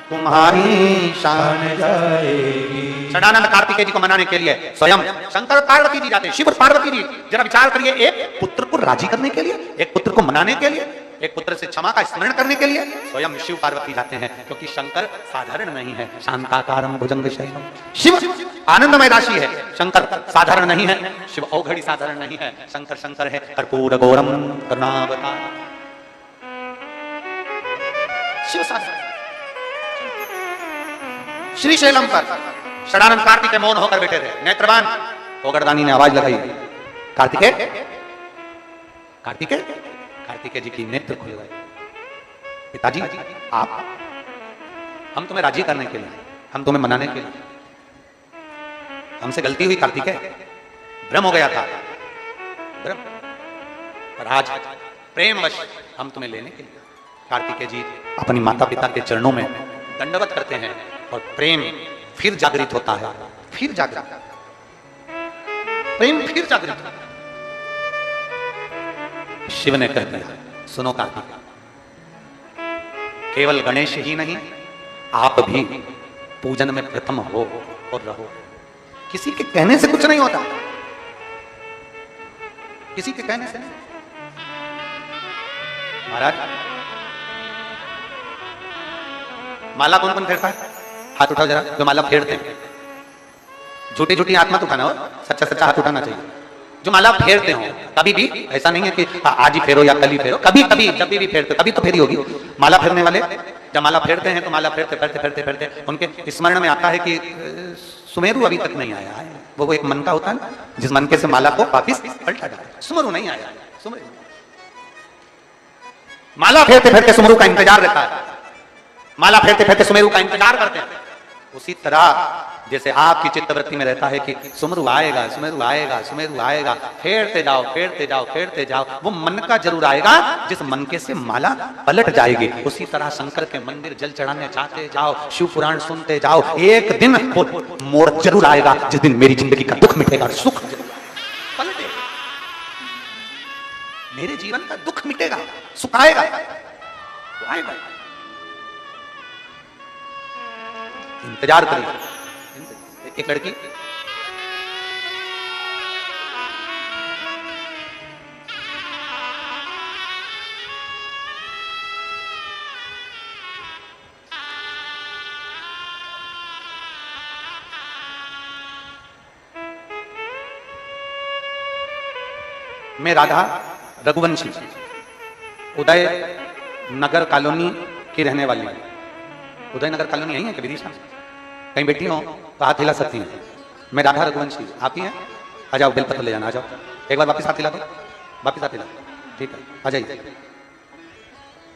तुम्हारी शान जाएगी। षडानंद कार्तिकेय जी को मनाने के लिए स्वयं शंकर पार्वती जी जाते हैं। शिव और पार्वती जी, जरा विचार करिए, एक पुत्र को राजी करने के लिए, एक पुत्र को मनाने के लिए, एक पुत्र से क्षमा का स्मरण करने के लिए स्वयं शिव पार्वती जाते हैं। क्योंकि शंकर साधारण नहीं है, शांताकारम भुजंगशयनम। शिव आनंदमय राशि है, शंकर साधारण नहीं है। शिव औघड़ी साधारण नहीं है, शंकर शंकर है। कर्पूर गौरम करुणावतारम। शिव साधारण। श्रीशैलम पर षडानंद कार्तिकेय मौन होकर बैठे थे, नेत्रवान। ओघड़दानी ने आवाज लगाई, कार्तिकेय कार्तिकेय। कार्तिकेय जी की नेत्र खुल गए। पिताजी आप, हम तुम्हें राजी करने के लिए, हम तुम्हें मनाने के लिए, हमसे गलती हुई कार्तिकेय, भ्रम हो गया था, भ्रम, पर आज प्रेमवश हम तुम्हें लेने के लिए। कार्तिकेय जी अपनी माता पिता के चरणों में दंडवत करते हैं और प्रेम फिर जागृत होता है, फिर जागृत, प्रेम फिर जागृत होता है। शिव ने कह दिया, सुनो कार्तिकेय, केवल गणेश ही नहीं, आप भी पूजन में प्रथम हो और रहो। किसी के कहने से कुछ नहीं होता, किसी के कहने से नहीं। महाराज, माला कौन कौन फेरता है? हाथ उठाओ जरा, जो माला फेरते हैं। झूठी झूठी हाथ मत उठाना हो, सच्चा सच्चा हाथ उठाना चाहिए। जो माला फेरते हो, कभी भी ऐसा नहीं है कि आज ही फेरो या कल ही फेरो, कभी कभी जब भी फेरते कभी तो फेरी होगी। माला फेरने वाले जब माला फेरते हैं तो माला फेरते फेरते फेरते फेरते उनके स्मरण में आता है कि सुमेरु अभी तक नहीं आया है। वो एक मन का होता है ना, जिस मन के से माला को वापिस पलटा जाता है। सुमेरु नहीं आया, सुमेरु माला फेरते फेरते सुमेरु का इंतजार रहता है, माला फेरते फेरते सुमेरु का इंतजार करते हैं। उसी तरह जैसे आपकी चित्तवृत्ति में रहता है कि सुमेरु आएगा, सुमेरु आएगा, सुमेरु आएगा, फेरते जाओ फेरते जाओ फेरते जाओ, वो मन का जरूर आएगा जिस मन के से माला पलट जाएगी। उसी तरह शंकर के मंदिर जल चढ़ाने जाते जाओ, शिव पुराण सुनते जाओ, एक दिन मोड़ जरूर आएगा जिस दिन मेरी जिंदगी का दुख मिटेगा और सुख पलटेगा, मेरे जीवन का दुख मिटेगा, सुख आएगा, आएगा। इंतजार करिए। एक लड़की मैं राधा रघुवंशी उदय नगर कॉलोनी की रहने वाली हूं। उदय नगर कॉलोनी यही है कि विदिशा कहीं बैठी हो तो हाथ हिला सकती हैं। मैं राधा रघुवंशी, आप ही हैं? आ जाओ, बेलपत्र ले जाना, आ जाओ। एक बार वापस हाथ हिला दो, वापस हाथ हिला, ठीक है, आ जाइए।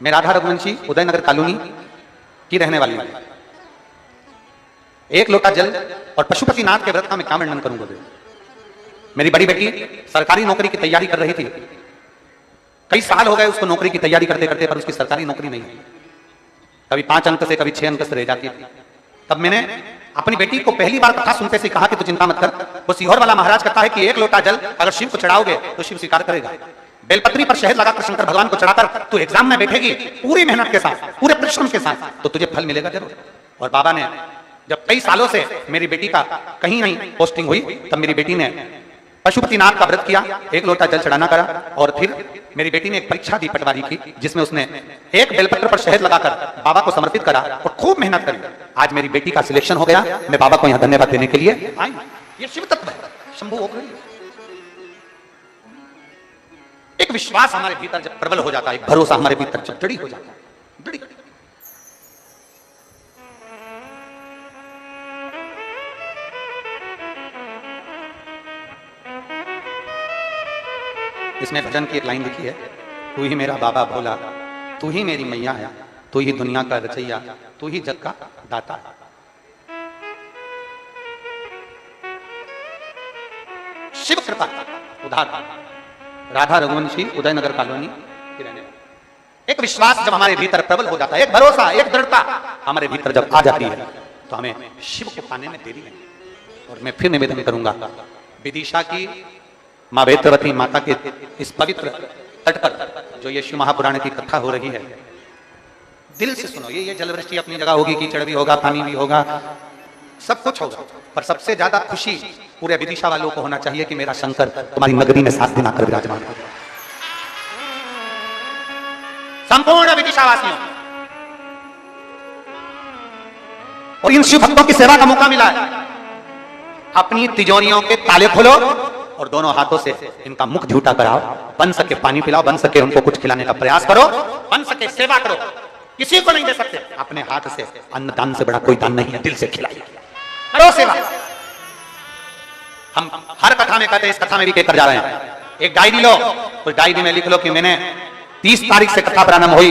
मैं राधा रघुवंशी उदय नगर कॉलोनी की रहने वाली हूं। एक लोटा जल और पशुपतिनाथ के व्रत का मैं क्या वर्णन करूंगा। मेरी बड़ी बेटी सरकारी नौकरी की तैयारी कर रही थी। कई साल हो गए उसको नौकरी की तैयारी करते करते, पर उसकी सरकारी नौकरी नहीं है। कभी 5 अंक से, कभी 6 अंक से रह जाती थी। तब मैंने अपनी बेटी को पहली बार कथा सुनते से कहा कि तू चिंता मत कर, वो सीहोर वाला महाराज कहता है कि एक लोटा जल अगर शिव को चढ़ाओगे तो शिव स्वीकार करेगा। बेलपत्री पर शहद लगाकर शंकर भगवान को चढ़ाकर तू एग्जाम में बैठेगी पूरी मेहनत के साथ, पूरे परिश्रम के साथ, तो तुझे फल मिलेगा जरूर। और बाबा ने जब कई सालों से मेरी बेटी का कहीं नहीं पोस्टिंग हुई, तब मेरी बेटी ने पशुपतिनाथ का व्रत किया, एक लोटा जल चढ़ाना करा, और फिर मेरी बेटी ने एक परीक्षा दी पटवारी की, जिसमें उसने एक बेलपत्र पर शहद लगाकर बाबा को समर्पित करा और खूब मेहनत करी। आज मेरी बेटी का सिलेक्शन हो गया। मैं बाबा को यहां धन्यवाद देने के लिए आई। ये शिव तत्व है, शंभु हो गई। एक विश्वास हमारे भीतर जब प्रबल हो जाता है, एक भरोसा हमारे भीतर जब दृढ़ हो जाता है, दृढ़। इसमें भजन की एक लाइन लिखी है, तू ही मेरा बाबा भोला, तू ही मेरी मैया है, तू ही दुनिया का रचैया, तू ही जग का दाता। शिव कृपा उधार राधा रघुवंशी उदय नगर कॉलोनी की रहने वाली। एक विश्वास जब हमारे भीतर प्रबल हो जाता है, एक भरोसा, एक दृढ़ता हमारे भीतर जब आ जाती है, तो हमें शिव को पाने में देरी नहीं। और मैं फिर निवेदन करूंगा, विदिशा की माँ वेत्रवती माता के इस पवित्र तट पर जो ये शिव महापुराण की कथा हो रही है, दिल से सुनो। ये जलवृष्टि अपनी जगह होगी, कीचड़ भी होगा, पानी भी होगा, सब कुछ होगा, पर सबसे ज्यादा खुशी पूरे विदिशा वालों को होना चाहिए कि मेरा शंकर तुम्हारी नगरी में 7 दिन आकर विराजमान हो। संपूर्ण विदिशा वासियों और इन शिव भक्तों की सेवा का मौका मिला है। अपनी तिजोरियों के ताले खोलो और दोनों हाथों से इनका मुख झूठा कराओ, बन सके पानी पिलाओ, बन सके उनको कुछ खिलाने का प्रयास करो, बन सके सेवा करो। किसी को नहीं दे सकते, अपने हाथ से अन्न दान से बड़ा कोई दान नहीं है। दिल से खिलाइए, करो सेवा। हम हर कथा में कहते हैं, इस कथा में भी कहकर जा रहे हैं, एक डायरी लो, उस डायरी में लिख लो कि मैंने 30 तारीख से कथा प्रारंभ हुई,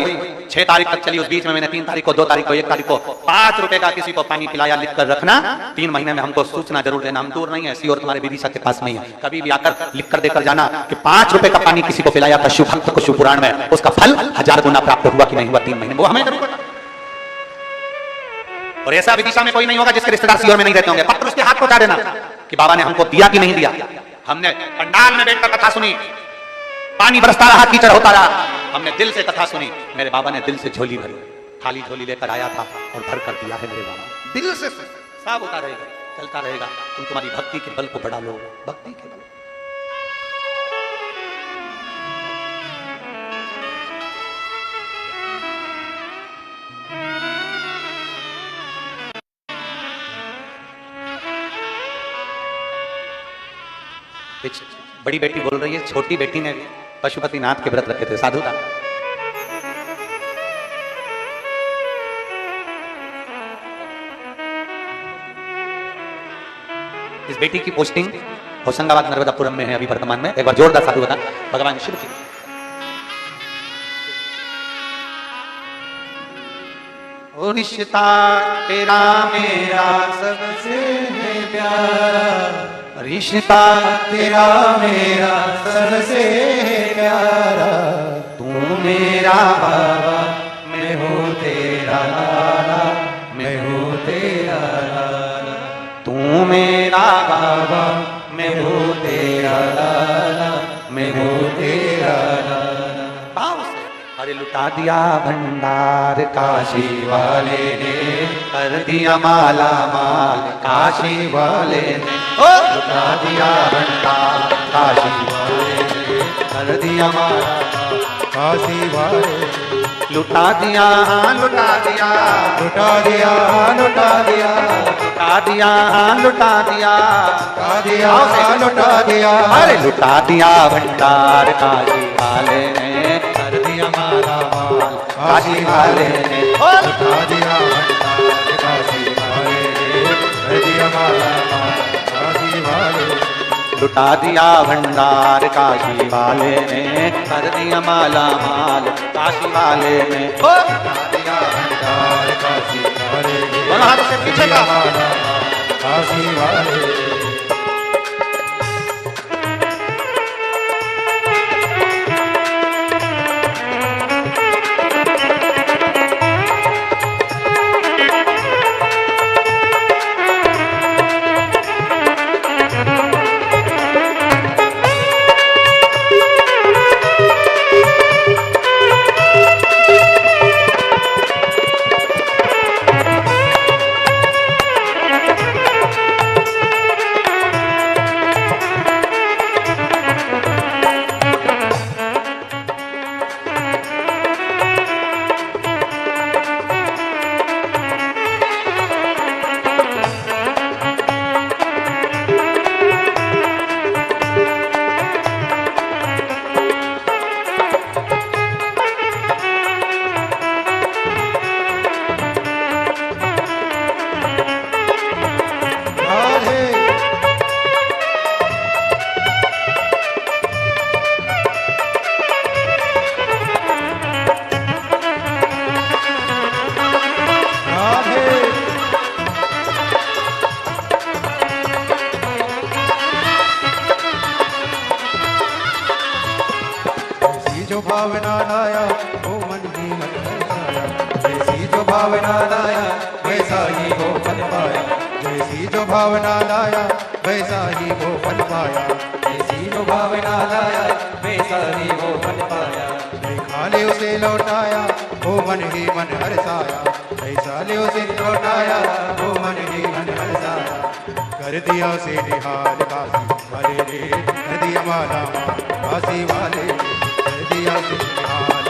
6 तारीख तक चली, उस बीच में मैंने 3 तारीख को, 2 तारीख को, 1 तारीख को 5 रुपए का किसी को पानी पिलाया, लिख कर रखना। 3 महीने में हमको सूचना जरूर देना। हम दूर नहीं है, सीहोर तुम्हारे विदिशा के पास नहीं है। कभी भी आकर लिख कर देकर जाना कि 5 रुपए का पानी किसी को पिलाया था शिव भक्त को शिव पुराण में, उसका फल 1000 गुना प्राप्त हुआ कि नहीं हुआ 3 महीने, वो हमें जरूर पता। और ऐसा विदिशा में कोई नहीं होगा जिसके रिश्तेदार सीहोर में नहीं रहते होंगे, पत्र उसके हाथ पहुंचा देना कि बाबा ने हमको दिया कि नहीं दिया। हमने पंडाल में बैठकर कथा सुनी, पानी बरसता रहा, कीचड़ होता रहा, हमने दिल से कथा सुनी। मेरे बाबा ने दिल से झोली भरी, खाली झोली लेकर आया था और भर कर दिया है मेरे बाबा। दिल से सब होता रहेगा, चलता रहेगा। तुम तुम्हारी भक्ति के बल को बढ़ा लो, भक्ति के बल। कुछ बड़ी बेटी बोल रही है, छोटी बेटी ने पशुपतिनाथ के व्रत रखे थे, साधु था। इस बेटी की पोस्टिंग होशंगाबाद नर्मदापुरम में है अभी वर्तमान में। एक बार जोरदार साधु बता भगवान शिव की। ओ रिश्ता तेरा मेरा सबसे है प्यारा, रिश्ता तेरा मेरा सबसे है प्यारा, तू मेरा बाबा मैं हूँ तेरा लाला, मैं हूँ तेरा लाला, तू मेरा बाबा मैं हूँ तेरा लाला, मैं हूँ तेरा लाला। भाव से अरे लुटा दिया भंडार काशी वाले ने, कर दिया माला माल काशी वाले ने, ओ लुटा दिया भंडार काशी वाले ने, कर दिया माला काशी वाले लुटा दिया, लुटा दिया, लुटा दिया, लुटा दिया, लुटा दिया, लुटा दिया, लुटा दिया, लुटा दिया, अरे लुटा दिया भंडार काशी वाले ने, कर दिया माला माल काशी वाले ने, ओ लुटा दिया भंडार काशी वाले ने, कर दिया माला माल काशी वाले, लुटा दिया भंडार काशी वाले ने, कर दिया माला माल काशी वाले ने, ओ लुटा दिया भंडार काशी वाले ने, दोनों हाथों से पीछे का माला माल काशी वाले। जो भावना लाया वो मन ही मन हर्षाया, जैसी जो भावना लाया वैसा ही वो फल पाया, जैसी जो भावना लाया वैसा ही वो फल पाया, जैसी जो भावना लाया वैसा ही वो फल पाया, देखा ले उसे लौटाया वो मन ही मन हर्षाया, ऐसा ले उसे लौटाया वो मन ही मन हर्षाया, कर दिया उसे निहाल काशी वाले ने, कर दिया माला काशी वाले, दिया सिंहाल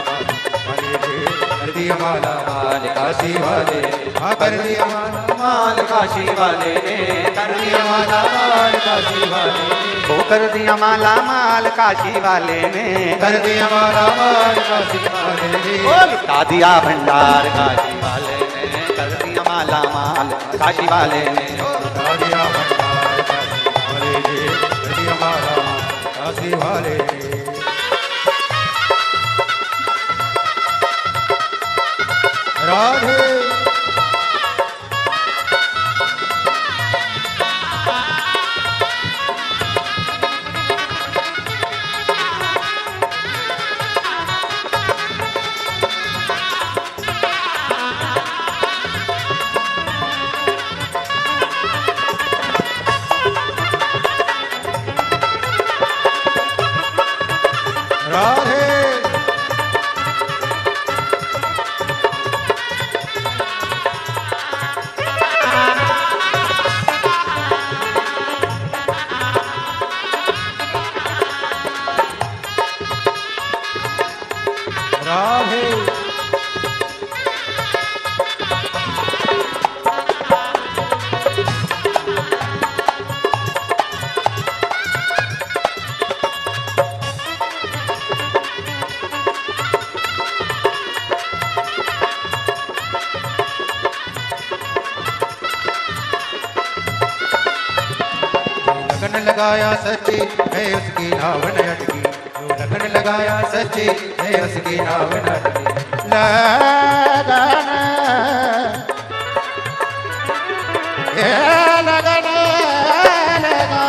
वाले ने, कर दिया माला माल काशी वाले, हाँ कर दिया माला माल काशी वाले ने, कर दिया माला माल काशी वाले, वो कर दिया माला माल काशी वाले ने, कर दिया माला माल काशी वाले ने, ओ लुटा दिया भंडार काशी वाले ने, कर दिया माला माल काशी वाले ने, लुटा दिया भंडार काशी वाले ने, कर दिया माला काशी वाले ने। राधे राधे लगाया सच्ची है उसकी नाव न अटकी, जो लगन लगाया सच्ची है उसकी नाव न अटकी। लगन लगन लगा,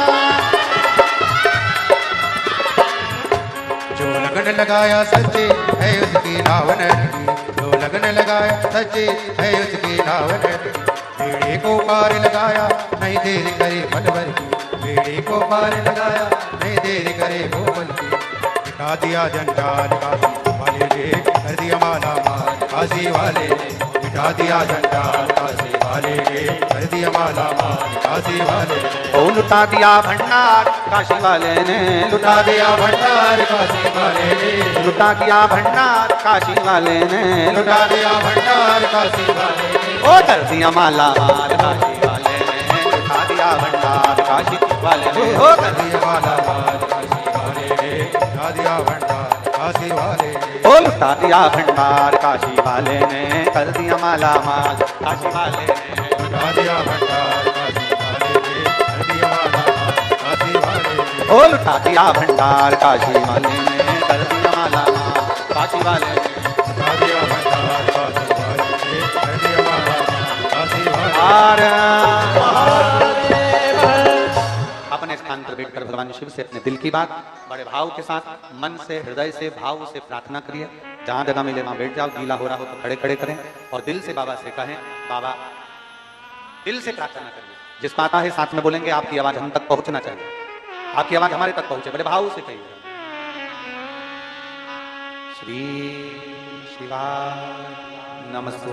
जो लगन लगाया सच्ची है उसकी नाव न अटकी, जो लगन लगाया सच्ची है उसकी नाव न अटकी। बेड़े को पार लगाया नहीं देर करे पलवर की, बेड़े को पार लगाया नहीं देर करे वो पल की। मिटा दिया जंजाल काशी वाले ने, कर दिया माला माल काशी वाले ने, मिटा दिया जंजाल काशी वाले ने, कर दिया माला माल काशी वाले ने। ओ लुटा दिया भंडार काशी वाले ने, लुटा दिया भंडार काशी वाले ने, लुटा दिया भंडार काशी वाले ने, लुटा दिया भंडार काशी वाले ने। ओ कर दिया माला माल काशी वाले ने, लुटा दिया भंडार काशी वाले ने, ओ कर दिया माला माल काशी वाले ने, लुटा दिया भंडार काशी वाले ने। ओ लुटा दिया भंडार काशी वाले ने, कर दिया माला माल काशी वाले ने, लुटा दिया भंडार काशी वाले ने, कर दिया माला माल काशी वाले ने। ओ लुटा दिया भंडार काशी वाले ने, कर दिया माला माल काशी वाले ने। लुटा दिया भंडार काशी वाले ने, कर दिया माला माल काशी वाले ने। अपने स्थान पर बैठकर भगवान शिव से अपने दिल की बात बड़े भाव के साथ, मन से, हृदय से, भाव से प्रार्थना करिए। जहां जगह मिले वहां बैठ जाओ, गीला हो रहा हो तो खड़े खड़े करें और दिल से बाबा से कहें, बाबा दिल से प्रार्थना करिए। जिस बात है साथ में बोलेंगे, आपकी आवाज हम तक पहुंचना चाहिए, आपकी आवाज हमारे तक पहुंचे, बड़े भाव से कहिए। श्री शिवाय नमस्तु।